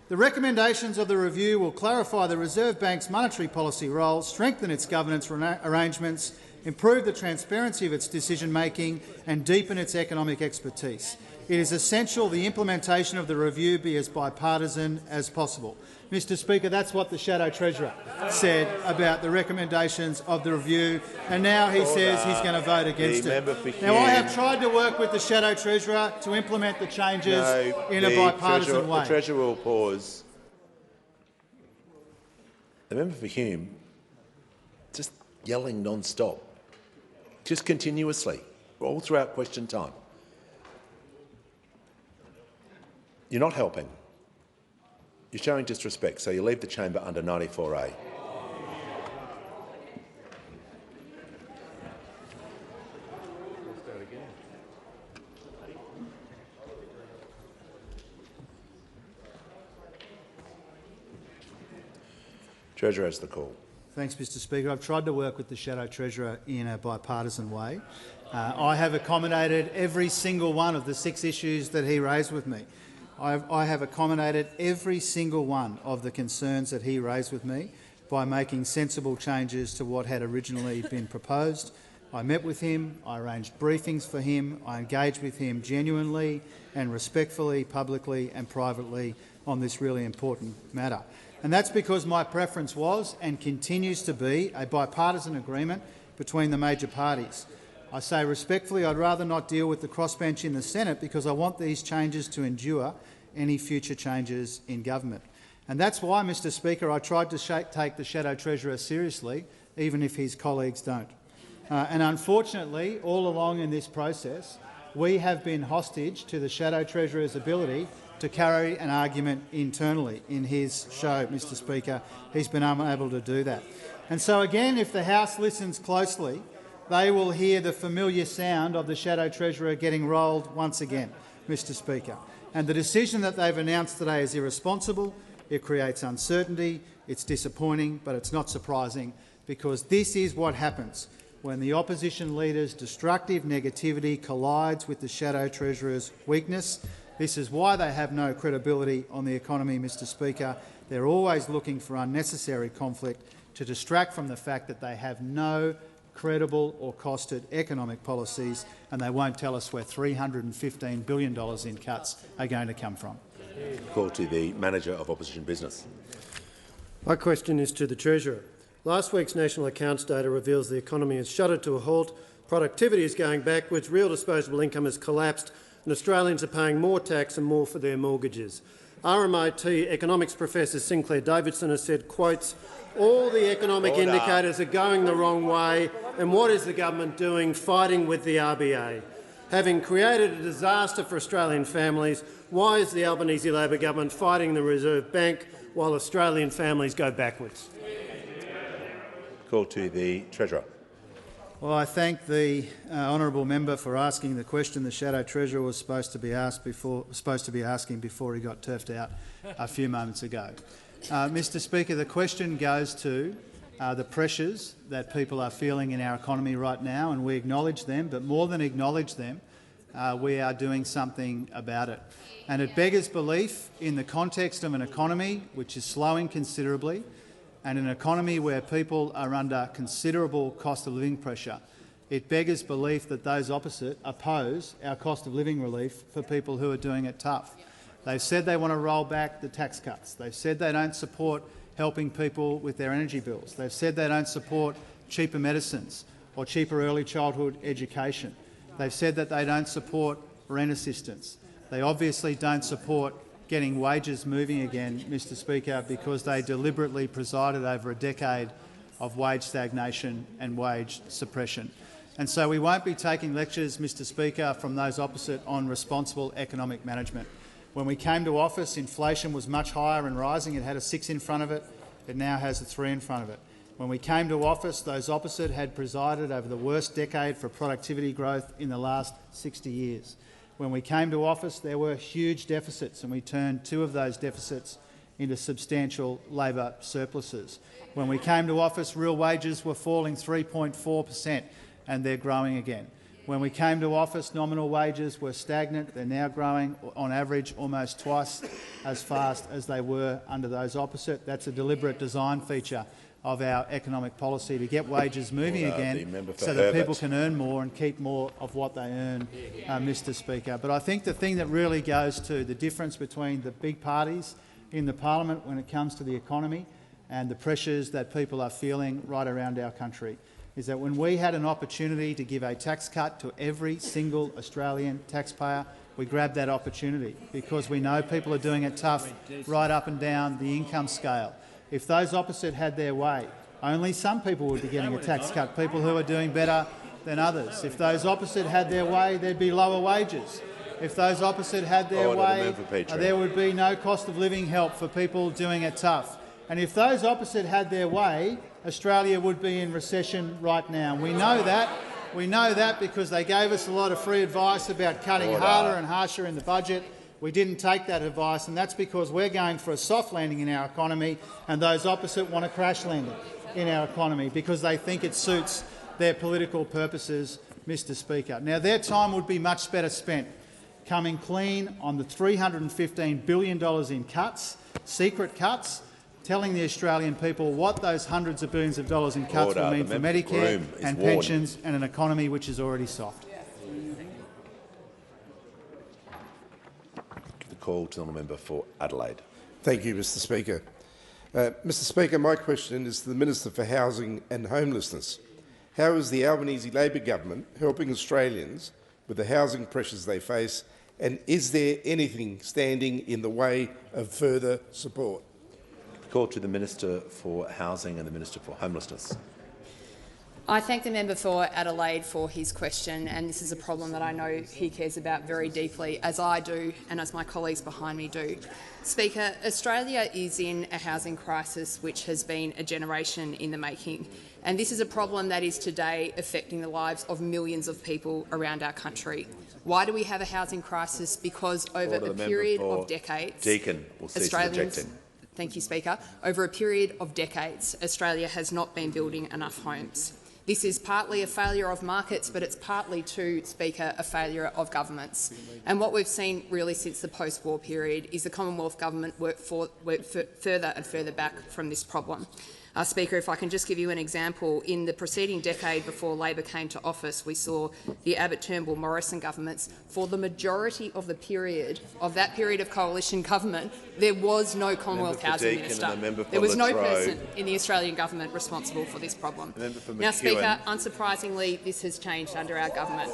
"The recommendations of the review will clarify the Reserve Bank's monetary policy role, strengthen its governance arrangements, improve the transparency of its decision-making and deepen its economic expertise. It is essential the implementation of the review be as bipartisan as possible." Mr Speaker, that's what the Shadow Treasurer said about the recommendations of the review, and now he says he's going to vote against it. Now, I have tried to work with the Shadow Treasurer to implement the changes in a bipartisan way. The Treasurer will pause. The member for Hume just yelling non-stop, just continuously, all throughout question time. You're not helping. You're showing disrespect, so you leave the chamber under 94A. Treasurer has the call. Thanks, Mr Speaker. I've tried to work with the Shadow Treasurer in a bipartisan way. I have accommodated every single one of the 6 issues that he raised with me. I have accommodated every single one of the concerns that he raised with me by making sensible changes to what had originally been proposed. I met with him, I arranged briefings for him, I engaged with him genuinely and respectfully, publicly and privately on this really important matter. And that's because my preference was and continues to be a bipartisan agreement between the major parties. I say respectfully I'd rather not deal with the crossbench in the Senate because I want these changes to endure any future changes in government. And that's why, Mr Speaker, I tried to take the Shadow Treasurer seriously, even if his colleagues don't. And unfortunately, all along in this process, we have been hostage to the Shadow Treasurer's ability to carry an argument internally in his show, Mr Speaker. He's been unable to do that. And so again, if the House listens closely, they will hear the familiar sound of the Shadow Treasurer getting rolled once again. Mr Speaker. And the decision that they've announced today is irresponsible. It creates uncertainty. It's disappointing, but it's not surprising, because this is what happens when the opposition leader's destructive negativity collides with the Shadow Treasurer's weakness. This is why they have no credibility on the economy, Mr Speaker. They're always looking for unnecessary conflict to distract from the fact that they have no credible or costed economic policies, and they won't tell us where $315 billion in cuts are going to come from. Call to the Manager of Opposition Business. My question is to the Treasurer. Last week's national accounts data reveals the economy has shuddered to a halt, productivity is going backwards, real disposable income has collapsed, and Australians are paying more tax and more for their mortgages. RMIT economics professor Sinclair Davidson has said, quotes, all the economic indicators are going the wrong way, and what is the government doing? Fighting with the RBA. Having created a disaster for Australian families, why is the Albanese Labor government fighting the Reserve Bank while Australian families go backwards? Call to the Treasurer. Well, I thank the honourable member for asking the question the Shadow Treasurer was supposed to be asking before he got turfed out a few moments ago. Mr Speaker, the question goes to the pressures that people are feeling in our economy right now, and we acknowledge them, but more than acknowledge them, we are doing something about it. And it beggars belief in the context of an economy which is slowing considerably, and an economy where people are under considerable cost of living pressure. It beggars belief that those opposite oppose our cost of living relief for people who are doing it tough. They've said they want to roll back the tax cuts. They've said they don't support helping people with their energy bills. They've said they don't support cheaper medicines or cheaper early childhood education. They've said that they don't support rent assistance. They obviously don't support getting wages moving again, Mr Speaker, because they deliberately presided over a decade of wage stagnation and wage suppression. And so we won't be taking lectures, Mr Speaker, from those opposite on responsible economic management. When we came to office, inflation was much higher and rising. It had a 6 in front of it. It now has a 3 in front of it. When we came to office, those opposite had presided over the worst decade for productivity growth in the last 60 years. When we came to office, there were huge deficits, and we turned 2 of those deficits into substantial labour surpluses. When we came to office, real wages were falling 3.4%, and they're growing again. When we came to office, nominal wages were stagnant. They're now growing, on average, almost twice as fast as they were under those opposite. That's a deliberate design feature of our economic policy to get wages moving again so that people can earn more and keep more of what they earn, Mr Speaker. But I think the thing that really goes to the difference between the big parties in the parliament when it comes to the economy and the pressures that people are feeling right around our country is that when we had an opportunity to give a tax cut to every single Australian taxpayer, we grabbed that opportunity because we know people are doing it tough right up and down the income scale. If those opposite had their way, only some people would be getting a tax cut, people who are doing better than others. If those opposite had their way, there'd be lower wages. If those opposite had their way, there would be no cost of living help for people doing it tough. And if those opposite had their way, Australia would be in recession right now. We know that. We know that because they gave us a lot of free advice about cutting harder and harsher in the budget. We didn't take that advice, and that's because we're going for a soft landing in our economy, and those opposite want a crash landing in our economy because they think it suits their political purposes, Mr Speaker. Now, their time would be much better spent coming clean on the $315 billion in cuts, secret cuts, telling the Australian people what those hundreds of billions of dollars in cuts will mean for Medicare and pensions and an economy which is already soft. Call to the member for Adelaide. Thank you, Mr Speaker. Mr Speaker, my question is to the Minister for Housing and Homelessness. How is the Albanese Labor government helping Australians with the housing pressures they face, and is there anything standing in the way of further support? Call to the Minister for Housing and the Minister for Homelessness. I thank the member for Adelaide for his question, and this is a problem that I know he cares about very deeply, as I do and as my colleagues behind me do. Speaker, Australia is in a housing crisis which has been a generation in the making, and this is a problem that is today affecting the lives of millions of people around our country. Why do we have a housing crisis? Because over a period of decades, Deakin will cease rejecting. Thank you, Speaker. Over a period of decades, Australia has not been building enough homes. This is partly a failure of markets, but it's partly, too, Speaker, a failure of governments. And what we've seen really since the post-war period is the Commonwealth Government work further and further back from this problem. Speaker, if I can just give you an example, in the preceding decade before Labor came to office, we saw the Abbott, Turnbull, Morrison governments. For the majority of the period of that period of coalition government, there was no Commonwealth Housing Minister. There was no person in the Australian government responsible for this problem. Now, Speaker, unsurprisingly, this has changed under our government.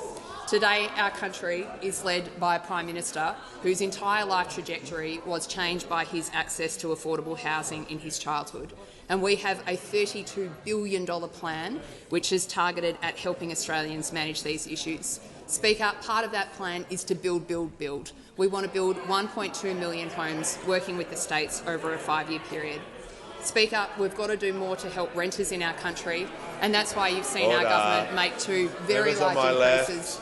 Today, our country is led by a Prime Minister whose entire life trajectory was changed by his access to affordable housing in his childhood. And we have a $32 billion plan which is targeted at helping Australians manage these issues. Speaker, part of that plan is to build, build, build. We want to build 1.2 million homes working with the states over a 5-year period. Speaker, we've got to do more to help renters in our country, and that's why you've seen our government make 2 very large increases.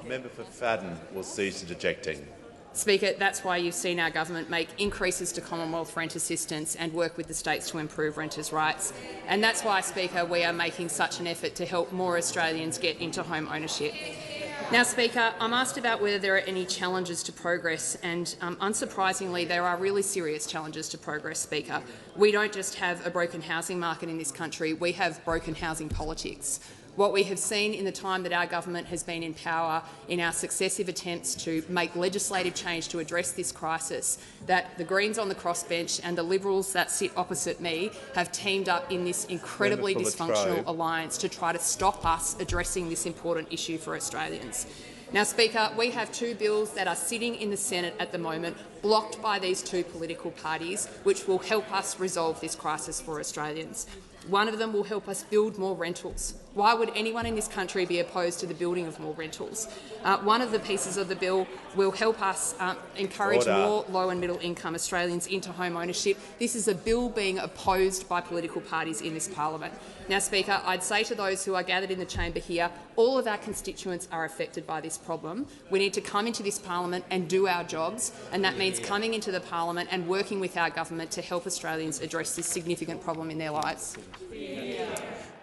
Member for Fadden will cease interjecting. Speaker, that's why you've seen our government make increases to Commonwealth rent assistance and work with the states to improve renters' rights. And that's why, Speaker, we are making such an effort to help more Australians get into home ownership. Now, Speaker, I'm asked about whether there are any challenges to progress, and unsurprisingly, there are really serious challenges to progress, Speaker. We don't just have a broken housing market in this country, we have broken housing politics. What we have seen in the time that our government has been in power, in our successive attempts to make legislative change to address this crisis, that the Greens on the crossbench and the Liberals that sit opposite me have teamed up in this incredibly dysfunctional alliance to try to stop us addressing this important issue for Australians. Now, Speaker, we have 2 bills that are sitting in the Senate at the moment, blocked by these 2 political parties, which will help us resolve this crisis for Australians. One of them will help us build more rentals. Why would anyone in this country be opposed to the building of more rentals? One of the pieces of the bill will help us encourage more low and middle income Australians into home ownership. This is a bill being opposed by political parties in this parliament. Now, Speaker, I'd say to those who are gathered in the chamber here, all of our constituents are affected by this problem. We need to come into this parliament and do our jobs, and that means coming into the parliament and working with our government to help Australians address this significant problem in their lives.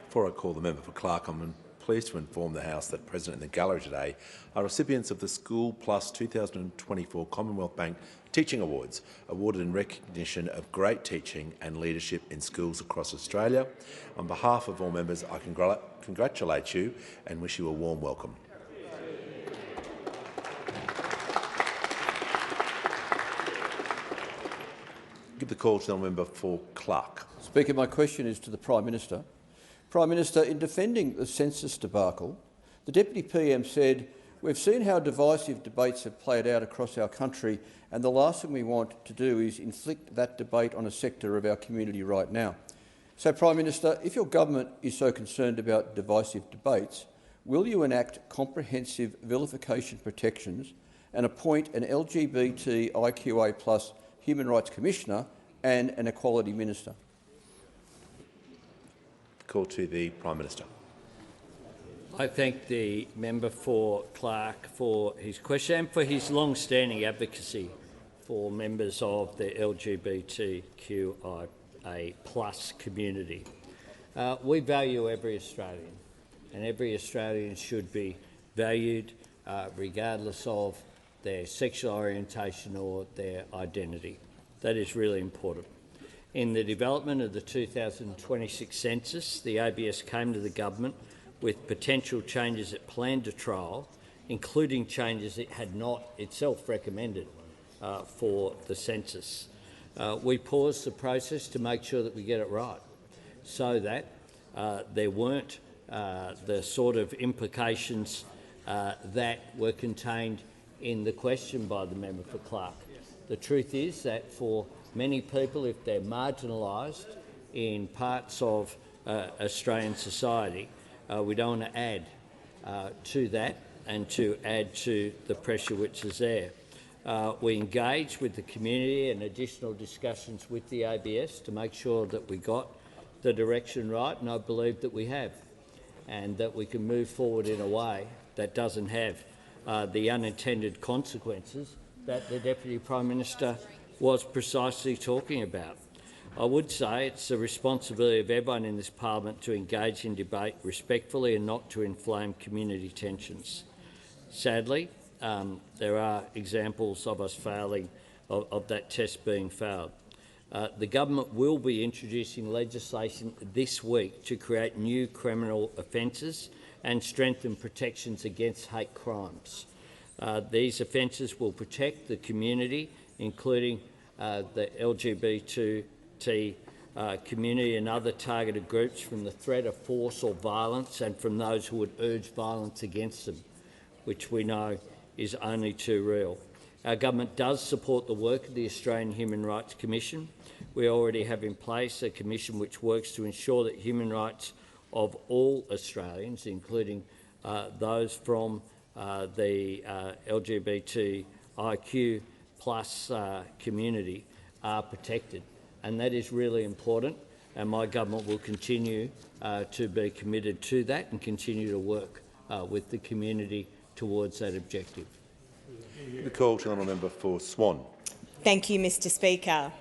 Before I call the member for Clark, I'm pleased to inform the House that present in the gallery today are recipients of the School Plus 2024 Commonwealth Bank Teaching Awards, awarded in recognition of great teaching and leadership in schools across Australia. On behalf of all members, I congratulate you and wish you a warm welcome. Give the call to the member for Clark. Speaker, my question is to the Prime Minister. Prime Minister, in defending the census debacle, the Deputy PM said, "We've seen how divisive debates have played out across our country, and the last thing we want to do is inflict that debate on a sector of our community right now." So, Prime Minister, if your government is so concerned about divisive debates, will you enact comprehensive vilification protections and appoint an LGBTIQA+ Human Rights Commissioner and an Equality Minister? Call to the Prime Minister. I thank the member for Clark for his question and for his long-standing advocacy for members of the LGBTQIA+ community. We value every Australian, and every Australian should be valued regardless of their sexual orientation or their identity. That is really important. In the development of the 2026 census, the ABS came to the government with potential changes it planned to trial, including changes it had not itself recommended for the census. We paused the process to make sure that we get it right, so that there weren't the sort of implications that were contained in the question by the member for Clark. The truth is that for many people, if they're marginalised in parts of Australian society, we don't want to add to that and to add to the pressure which is there. We engaged with the community and additional discussions with the ABS to make sure that we got the direction right, and I believe that we have, and that we can move forward in a way that doesn't have the unintended consequences that the Deputy Prime Minister was precisely talking about. I would say it's the responsibility of everyone in this parliament to engage in debate respectfully and not to inflame community tensions. Sadly, there are examples of us failing, of that test being failed. The government will be introducing legislation this week to create new criminal offences and strengthen protections against hate crimes. These offences will protect the community, including the LGBT community and other targeted groups, from the threat of force or violence and from those who would urge violence against them, which we know is only too real. Our government does support the work of the Australian Human Rights Commission. We already have in place a commission which works to ensure that human rights of all Australians, including those from the LGBTIQ plus community, are protected. And that is really important, and my government will continue to be committed to that and continue to work with the community towards that objective. The call to the member for Swan. Thank you, Mr Speaker.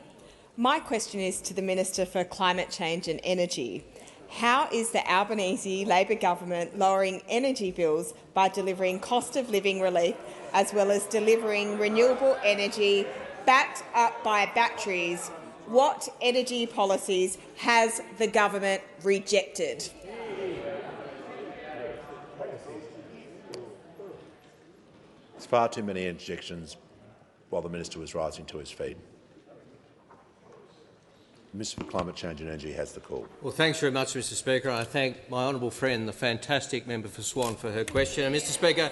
My question is to the Minister for Climate Change and Energy. How is the Albanese Labor government lowering energy bills by delivering cost of living relief as well as delivering renewable energy backed up by batteries? What energy policies has the government rejected? There's far too many interjections while the minister was rising to his feet. The Minister for Climate Change and Energy has the call. Well, thanks very much, Mr Speaker. I thank my honourable friend, the fantastic member for Swan, for her question. And, Mr Speaker,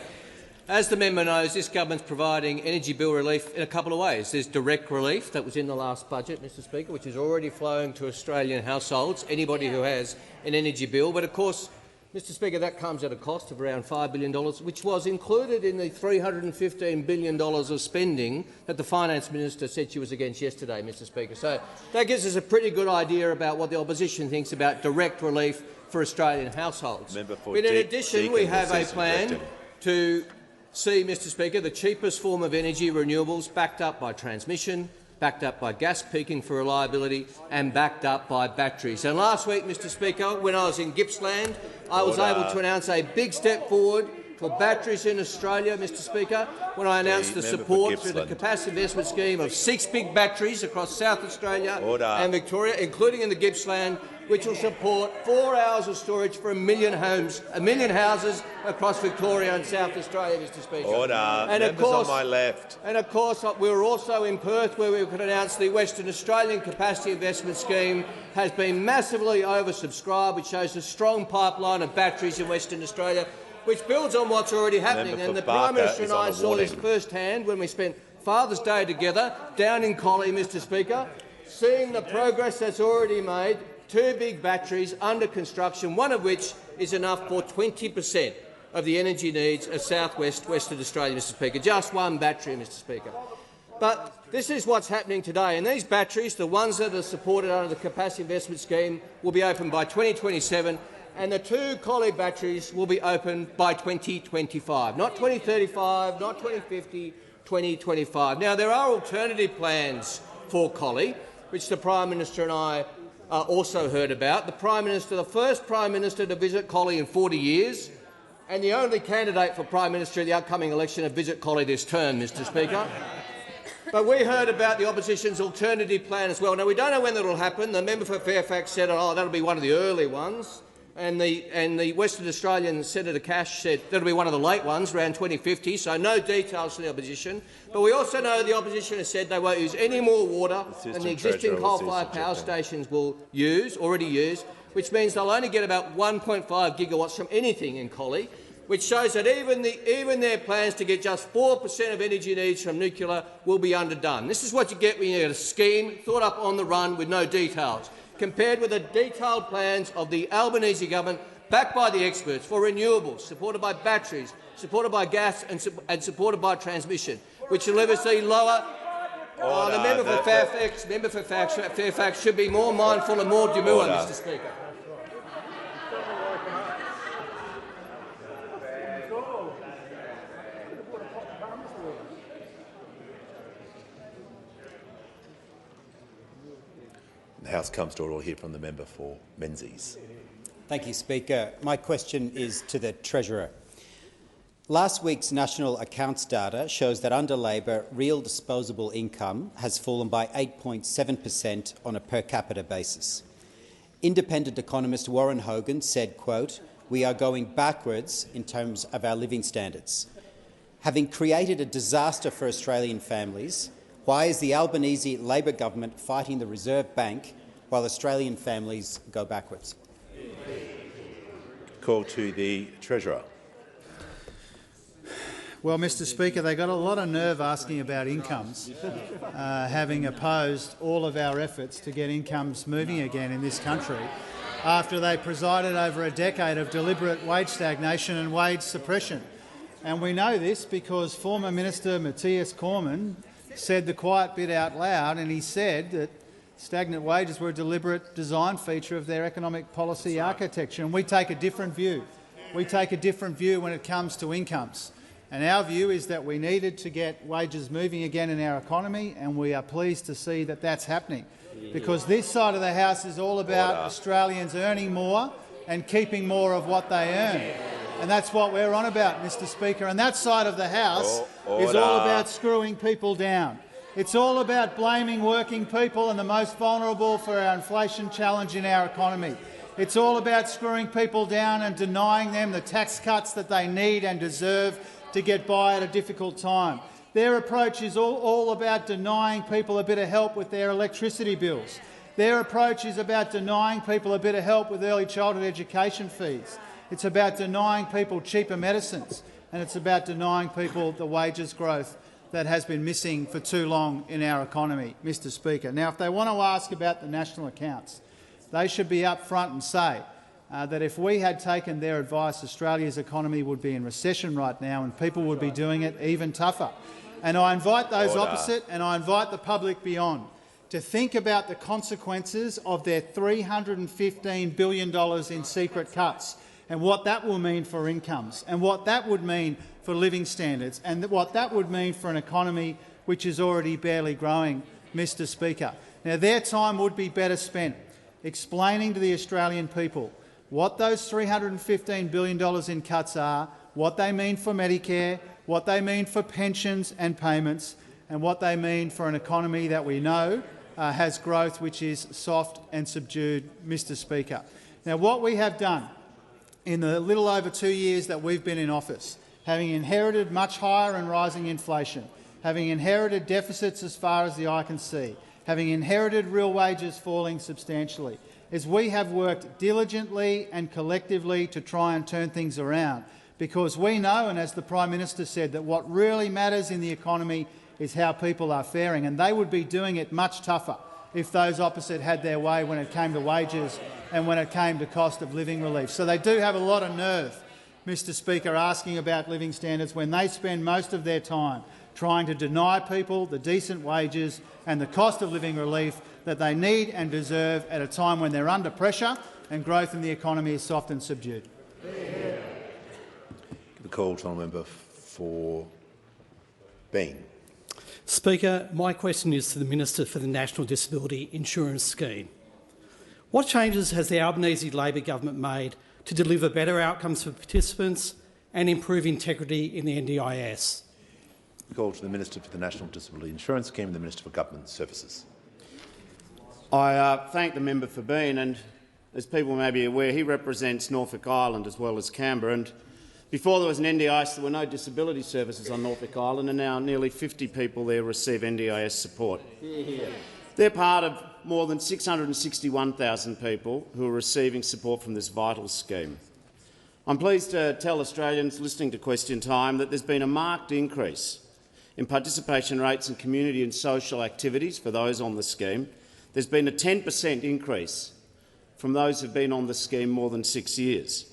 as the member knows, this government's providing energy bill relief in a couple of ways. There's direct relief that was in the last budget, Mr Speaker, which is already flowing to Australian households, anybody who has an energy bill. But, of course, Mr Speaker, that comes at a cost of around $5 billion, which was included in the $315 billion of spending that the Finance Minister said she was against yesterday, Mr Speaker. So that gives us a pretty good idea about what the opposition thinks about direct relief for Australian households. But in addition, we have a plan to see, Mr Speaker, the cheapest form of energy, renewables, backed up by transmission, backed up by gas peaking for reliability and backed up by batteries. And last week, Mr Speaker, when I was in Gippsland, I was able to announce a big step forward for batteries in Australia, Mr Speaker, when I announced the support through the Capacity Investment Scheme of 6 big batteries across South Australia and Victoria, including in the Gippsland, which will support 4 hours of storage for 1 million homes, 1 million houses across Victoria and South Australia, Mr Speaker. And members on my left. And of course, we were also in Perth, where we could announce the Western Australian Capacity Investment Scheme has been massively oversubscribed, which shows a strong pipeline of batteries in Western Australia, which builds on what's already happening. And the Prime Minister and I saw this firsthand when we spent Father's Day together down in Collie, Mr Speaker, seeing the progress that's already made. 2 big batteries under construction, one of which is enough for 20% of the energy needs of Western Australia, Mr Speaker. Just one battery, Mr Speaker. But this is what's happening today, and these batteries, the ones that are supported under the Capacity Investment Scheme, will be open by 2027, and the 2 Collie batteries will be open by 2025, not 2035, not 2050, 2025. Now, there are alternative plans for Collie, which the Prime Minister and I also heard about. The Prime Minister, the first Prime Minister to visit Collie in 40 years, and the only candidate for Prime Minister in the upcoming election to visit Collie this term, Mr Speaker. But we heard about the opposition's alternative plan as well. Now, we don't know when that will happen. The member for Fairfax said, oh, that'll be one of the early ones. And the Western Australian Senator Cash said that'll be one of the late ones, around 2050, so no details from the opposition. But we also know the opposition has said they won't use any more water than the existing coal-fired power stations will already use, which means they'll only get about 1.5 gigawatts from anything in Collie, which shows that even their plans to get just 4% of energy needs from nuclear will be underdone. This is what you get when you get a scheme thought up on the run with no details, compared with the detailed plans of the Albanese government, backed by the experts, for renewables, supported by batteries, supported by gas and supported by transmission, which delivers the lower... the member for Fairfax should be more mindful and more demure, Mr Speaker. The House comes to order. We'll hear from the member for Menzies. Thank you, Speaker. My question is to the Treasurer. Last week's national accounts data shows that under Labor, real disposable income has fallen by 8.7% on a per capita basis. Independent economist Warren Hogan said, quote, "We are going backwards in terms of our living standards." Having created a disaster for Australian families, why is the Albanese Labor government fighting the Reserve Bank while Australian families go backwards? Call to the Treasurer. Well, Mr Speaker, they got a lot of nerve asking about incomes, having opposed all of our efforts to get incomes moving again in this country after they presided over a decade of deliberate wage stagnation and wage suppression. And we know this because former Minister Matthias Cormann said the quiet bit out loud, and he said that stagnant wages were a deliberate design feature of their economic policy architecture. And we take a different view. We take a different view when it comes to incomes. And our view is that we needed to get wages moving again in our economy, and we are pleased to see that that's happening. Because this side of the House is all about Australians earning more and keeping more of what they earn. And that's what we're on about, Mr Speaker. And that side of the House is all about screwing people down. It's all about blaming working people and the most vulnerable for our inflation challenge in our economy. It's all about screwing people down and denying them the tax cuts that they need and deserve to get by at a difficult time. Their approach is all about denying people a bit of help with their electricity bills. Their approach is about denying people a bit of help with early childhood education fees. It's about denying people cheaper medicines, and it's about denying people the wages growth that has been missing for too long in our economy, Mr Speaker. Now, if they want to ask about the national accounts, they should be up front and say that if we had taken their advice, Australia's economy would be in recession right now and people would be doing it even tougher. And I invite those opposite, and I invite the public beyond, to think about the consequences of their $315 billion in secret cuts and what that will mean for incomes and what that would mean for living standards and what that would mean for an economy which is already barely growing, Mr Speaker. Now, their time would be better spent explaining to the Australian people what those $315 billion in cuts are, what they mean for Medicare, what they mean for pensions and payments, and what they mean for an economy that we know has growth which is soft and subdued, Mr Speaker. Now, what we have done in the little over 2 years that we've been in office, having inherited much higher and rising inflation, having inherited deficits as far as the eye can see, having inherited real wages falling substantially, is we have worked diligently and collectively to try and turn things around, because we know, and as the Prime Minister said, that what really matters in the economy is how people are faring, and they would be doing it much tougher if those opposite had their way when it came to wages and when it came to cost of living relief. So they do have a lot of nerve, Mr Speaker, asking about living standards when they spend most of their time trying to deny people the decent wages and the cost of living relief that they need and deserve at a time when they're under pressure and growth in the economy is soft and subdued. Give the call to the member for Bean. Speaker, my question is to the Minister for the National Disability Insurance Scheme. What changes has the Albanese Labor government made to deliver better outcomes for participants and improve integrity in the NDIS? Call to the Minister for the National Disability Insurance Scheme and the Minister for Government Services. I thank the member for Bean, and as people may be aware, he represents Norfolk Island as well as Canberra. And before there was an NDIS, there were no disability services on Norfolk Island, and now nearly 50 people there receive NDIS support. They're part of more than 661,000 people who are receiving support from this vital scheme. I'm pleased to tell Australians listening to Question Time that there's been a marked increase in participation rates in community and social activities for those on the scheme. There's been a 10% increase from those who have been on the scheme more than 6 years.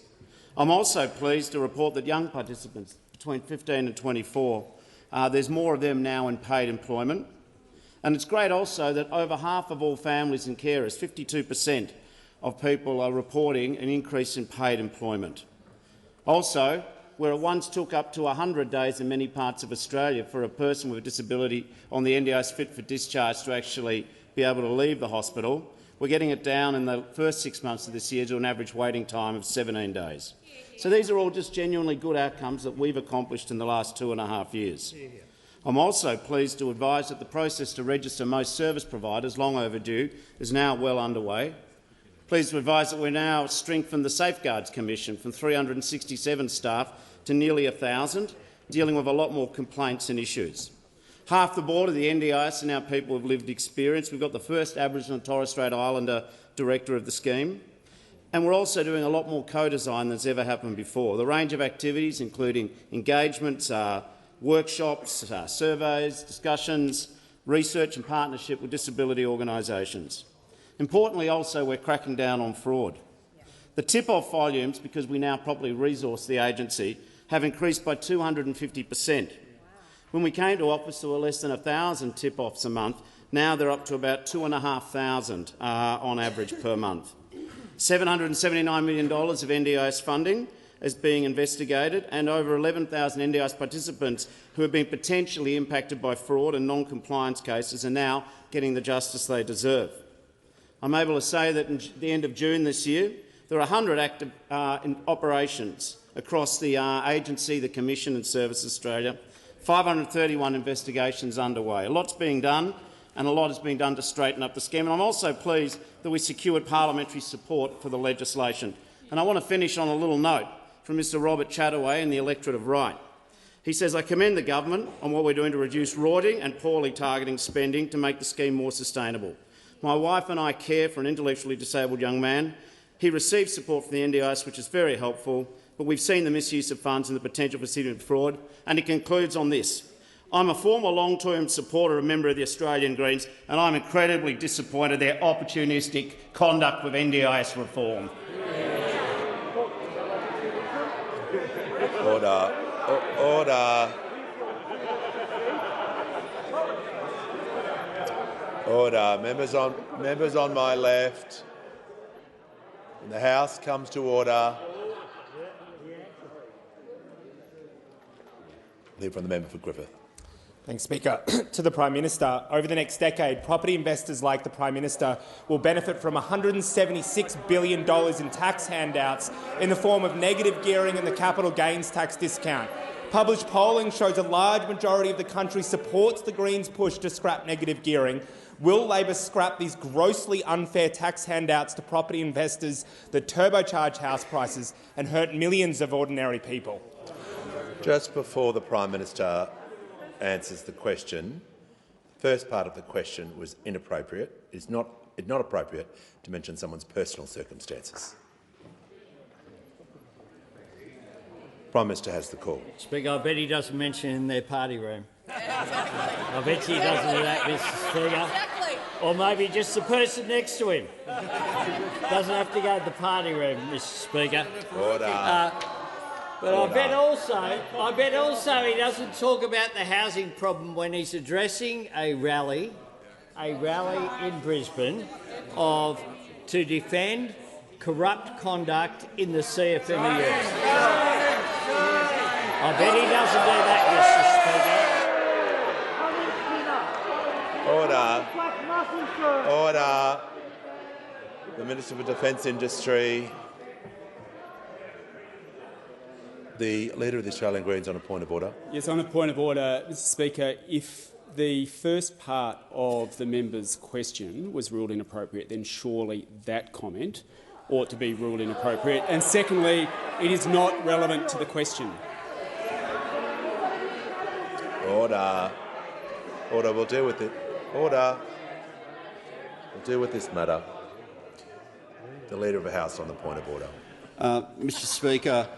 I'm also pleased to report that young participants between 15 and 24, there's more of them now in paid employment. And it's great also that over half of all families and carers, 52% of people, are reporting an increase in paid employment. Also, where it once took up to 100 days in many parts of Australia for a person with a disability on the NDIS fit for discharge to actually be able to leave the hospital, we're getting it down in the first 6 months of this year to an average waiting time of 17 days. So these are all just genuinely good outcomes that we've accomplished in the last 2.5 years. I'm also pleased to advise that the process to register most service providers, long overdue, is now well underway. Pleased to advise that we've now strengthened the Safeguards Commission from 367 staff to nearly 1,000, dealing with a lot more complaints and issues. Half the board of the NDIS are now people with lived experience. We've got the first Aboriginal and Torres Strait Islander director of the scheme. And we're also doing a lot more co-design than's ever happened before. The range of activities, including engagements, workshops, surveys, discussions, research and partnership with disability organisations. Importantly, also, we're cracking down on fraud. The tip-off volumes, because we now properly resource the agency, have increased by 250%. When we came to office, there were less than 1,000 tip-offs a month. Now they're up to about 2,500 on average per month. $779 million of NDIS funding is being investigated, and over 11,000 NDIS participants who have been potentially impacted by fraud and non-compliance cases are now getting the justice they deserve. I'm able to say that at the end of June this year, there are 100 active operations across the agency, the Commission and Services Australia, 531 investigations underway. A lot's being done, and a lot is being done to straighten up the scheme. And I'm also pleased that we secured parliamentary support for the legislation. And I want to finish on a little note from Mr Robert Chataway and the electorate of Right. He says, I commend the government on what we're doing to reduce rorting and poorly targeting spending to make the scheme more sustainable. My wife and I care for an intellectually disabled young man. He received support from the NDIS, which is very helpful, but we've seen the misuse of funds and the potential for significant fraud. And he concludes on this. I'm a former long-term supporter and member of the Australian Greens, and I'm incredibly disappointed their opportunistic conduct with NDIS reform. Order. Order. Order. Members on my left. When the House comes to order. Leave from the member for Griffith. Thanks, Speaker. To the Prime Minister, over the next decade, property investors like the Prime Minister will benefit from $176 billion in tax handouts in the form of negative gearing and the capital gains tax discount. Published polling shows a large majority of the country supports the Greens' push to scrap negative gearing. Will Labor scrap these grossly unfair tax handouts to property investors that turbocharge house prices and hurt millions of ordinary people? Just before the Prime Minister answers the question, the first part of the question was inappropriate. It's not appropriate to mention someone's personal circumstances. Prime Minister has the call. Speaker, I bet he doesn't mention in their party room. I bet he doesn't do that, Mr Speaker. Or maybe just the person next to him. Doesn't have to go to the party room, Mr Speaker. Order. But I bet also he doesn't talk about the housing problem when he's addressing a rally in Brisbane to defend corrupt conduct in the CFMEU. I bet he doesn't do that, Mr. Speaker. Order. Order. The Minister for Defence Industry. The Leader of the Australian Greens on a point of order. Yes, on a point of order, Mr Speaker. If the first part of the member's question was ruled inappropriate, then surely that comment ought to be ruled inappropriate. And secondly, it is not relevant to the question. Order. Order. We'll deal with it. Order. We'll deal with this matter. The Leader of the House on the point of order. Mr Speaker,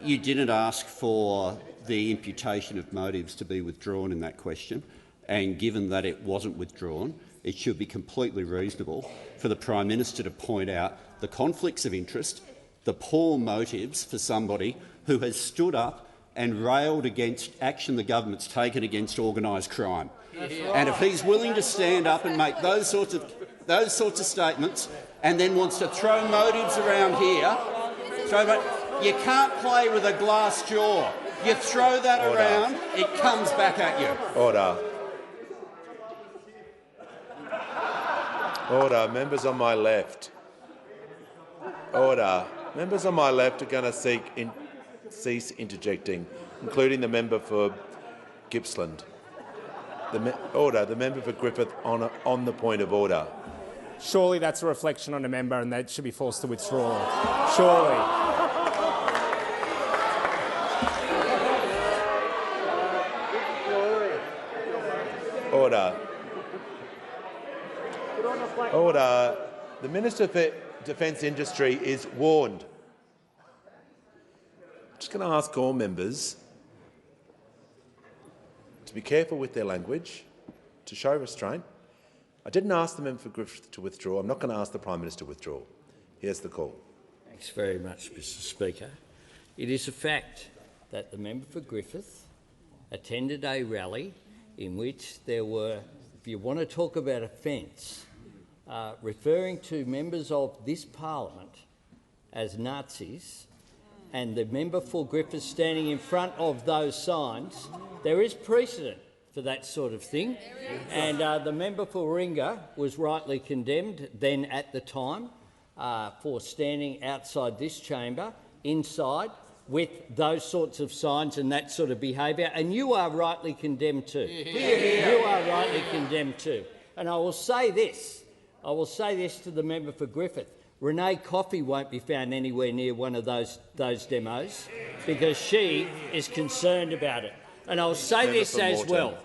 you didn't ask for the imputation of motives to be withdrawn in that question, and given that it wasn't withdrawn, it should be completely reasonable for the Prime Minister to point out the conflicts of interest, the poor motives for somebody who has stood up and railed against action the government's taken against organised crime. And if he's willing to stand up and make those sorts of statements and then wants to throw motives around here, you can't play with a glass jaw. You throw that around, it comes back at you. Order. Order. Members on my left. Order. Members on my left are going to cease interjecting, including the member for Gippsland. Order. The member for Griffith on the point of order. Surely that's a reflection on a member and that should be forced to withdraw. Surely. Order. Order. The Minister for Defence Industry is warned. I'm just going to ask all members to be careful with their language, to show restraint. I didn't ask the member for Griffith to withdraw. I'm not going to ask the Prime Minister to withdraw. Here's the call. Thanks very much, Mr Speaker. It is a fact that the member for Griffith attended a rally in which there were, if you want to talk about offence, referring to members of this parliament as Nazis, and the member for Griffith standing in front of those signs. There is precedent for that sort of thing, and the member for Warringah was rightly condemned then at the time for standing outside this chamber, inside, with those sorts of signs and that sort of behaviour, and you are rightly condemned too. You are rightly condemned too. And I will say this to the member for Griffith. Renee Coffey won't be found anywhere near one of those demos because she is concerned about it. And I'll say this as well,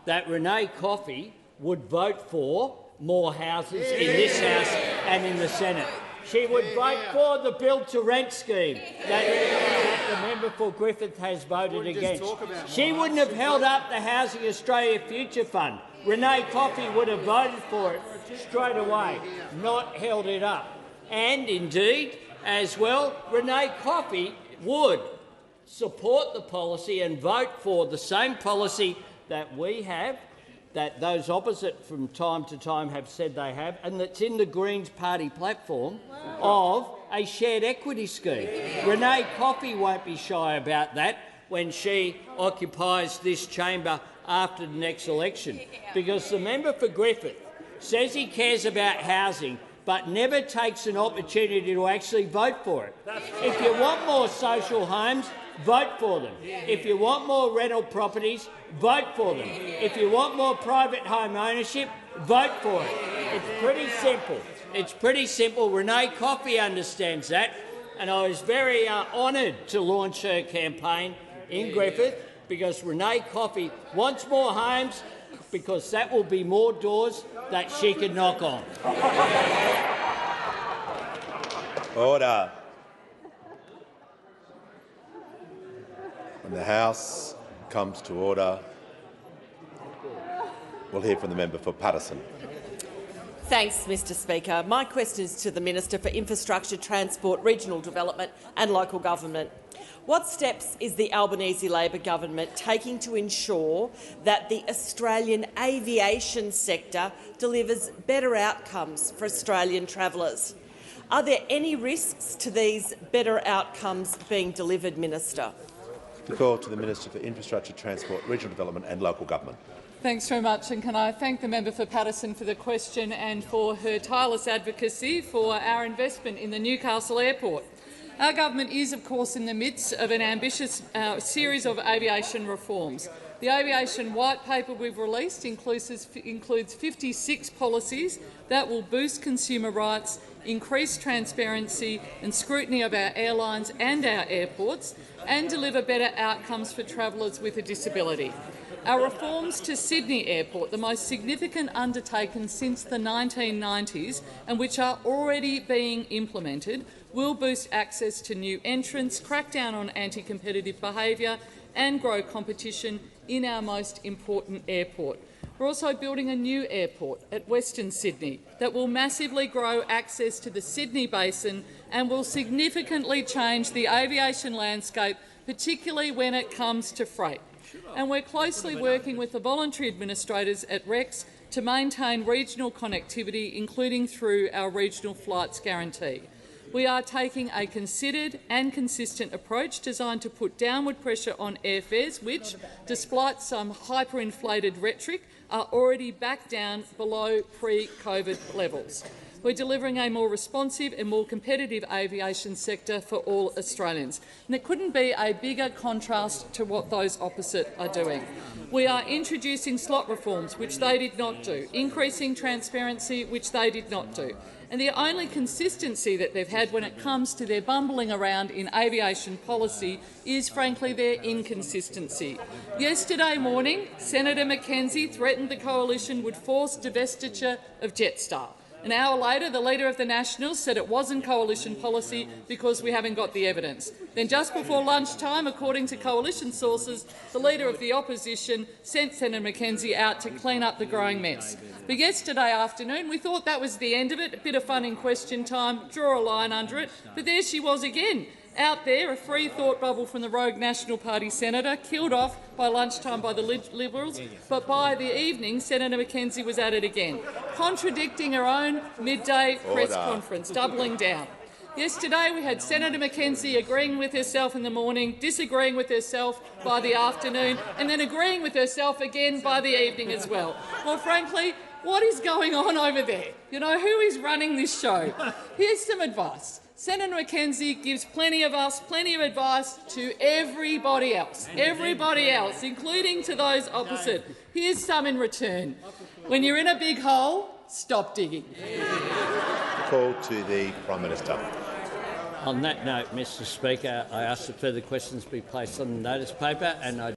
that Renee Coffey would vote for more houses in this House and in the Senate. She would vote for the build-to-rent scheme that the member for Griffith has voted against. She wouldn't have held up the Housing Australia Future Fund. Renee Coffey would have voted for it straight away, not held it up. And indeed, as well, Renee Coffey would support the policy and vote for the same policy that we have, that those opposite from time to time have said they have, and that's in the Greens party platform of a shared equity scheme. Renee Coffey won't be shy about that when she occupies this chamber after the next election, because the member for Griffith says he cares about housing but never takes an opportunity to actually vote for it. If you want more social homes, vote for them. If you want more rental properties, vote for them. If you want more private home ownership, vote for it. It's pretty simple. It's pretty simple. Renee Coffey understands that, and I was very honoured to launch her campaign in Griffith because Renee Coffey wants more homes, because that will be more doors that she can knock on. Order. When the House comes to order, we'll hear from the member for Paterson. Thanks, Mr Speaker. My question is to the Minister for Infrastructure, Transport, Regional Development and Local Government. What steps is the Albanese Labor government taking to ensure that the Australian aviation sector delivers better outcomes for Australian travellers? Are there any risks to these better outcomes being delivered, Minister? The call to the Minister for Infrastructure, Transport, Regional Development and Local Government. Thanks very much, and can I thank the member for Paterson for the question and for her tireless advocacy for our investment in the Newcastle Airport. Our government is, of course, in the midst of an ambitious series of aviation reforms. The aviation white paper we've released includes 56 policies that will boost consumer rights, increase transparency and scrutiny of our airlines and our airports, and deliver better outcomes for travellers with a disability. Our reforms to Sydney Airport, the most significant undertaken since the 1990s and which are already being implemented, will boost access to new entrants, crack down on anti-competitive behaviour and grow competition in our most important airport. We're also building a new airport at Western Sydney that will massively grow access to the Sydney Basin and will significantly change the aviation landscape, particularly when it comes to freight. And we're closely working with the voluntary administrators at Rex to maintain regional connectivity, including through our regional flights guarantee. We are taking a considered and consistent approach designed to put downward pressure on airfares which, despite some hyperinflated rhetoric, are already back down below pre-COVID levels. We're delivering a more responsive and more competitive aviation sector for all Australians. And there couldn't be a bigger contrast to what those opposite are doing. We are introducing slot reforms, which they did not do, increasing transparency, which they did not do. And the only consistency that they've had when it comes to their bumbling around in aviation policy is, frankly, their inconsistency. Yesterday morning, Senator McKenzie threatened the coalition would force divestiture of Jetstar. An hour later, the Leader of the Nationals said it wasn't coalition policy because we haven't got the evidence. Then just before lunchtime, according to coalition sources, the Leader of the Opposition sent Senator McKenzie out to clean up the growing mess. But yesterday afternoon, we thought that was the end of it, a bit of fun in question time, draw a line under it, but there she was again. Out there, a free thought bubble from the rogue National Party senator, killed off by lunchtime by the Liberals, but by the evening, Senator McKenzie was at it again, contradicting her own midday press conference, doubling down. Yesterday, we had Senator McKenzie agreeing with herself in the morning, disagreeing with herself by the afternoon, and then agreeing with herself again by the evening as well. Well, frankly, what is going on over there? You know, who is running this show? Here's some advice. Senator McKenzie gives plenty of advice to everybody else, including to those opposite. Here's some in return. When you're in a big hole, stop digging. Call to the Prime Minister. On that note, Mr Speaker, I ask that further questions be placed on the notice paper, and I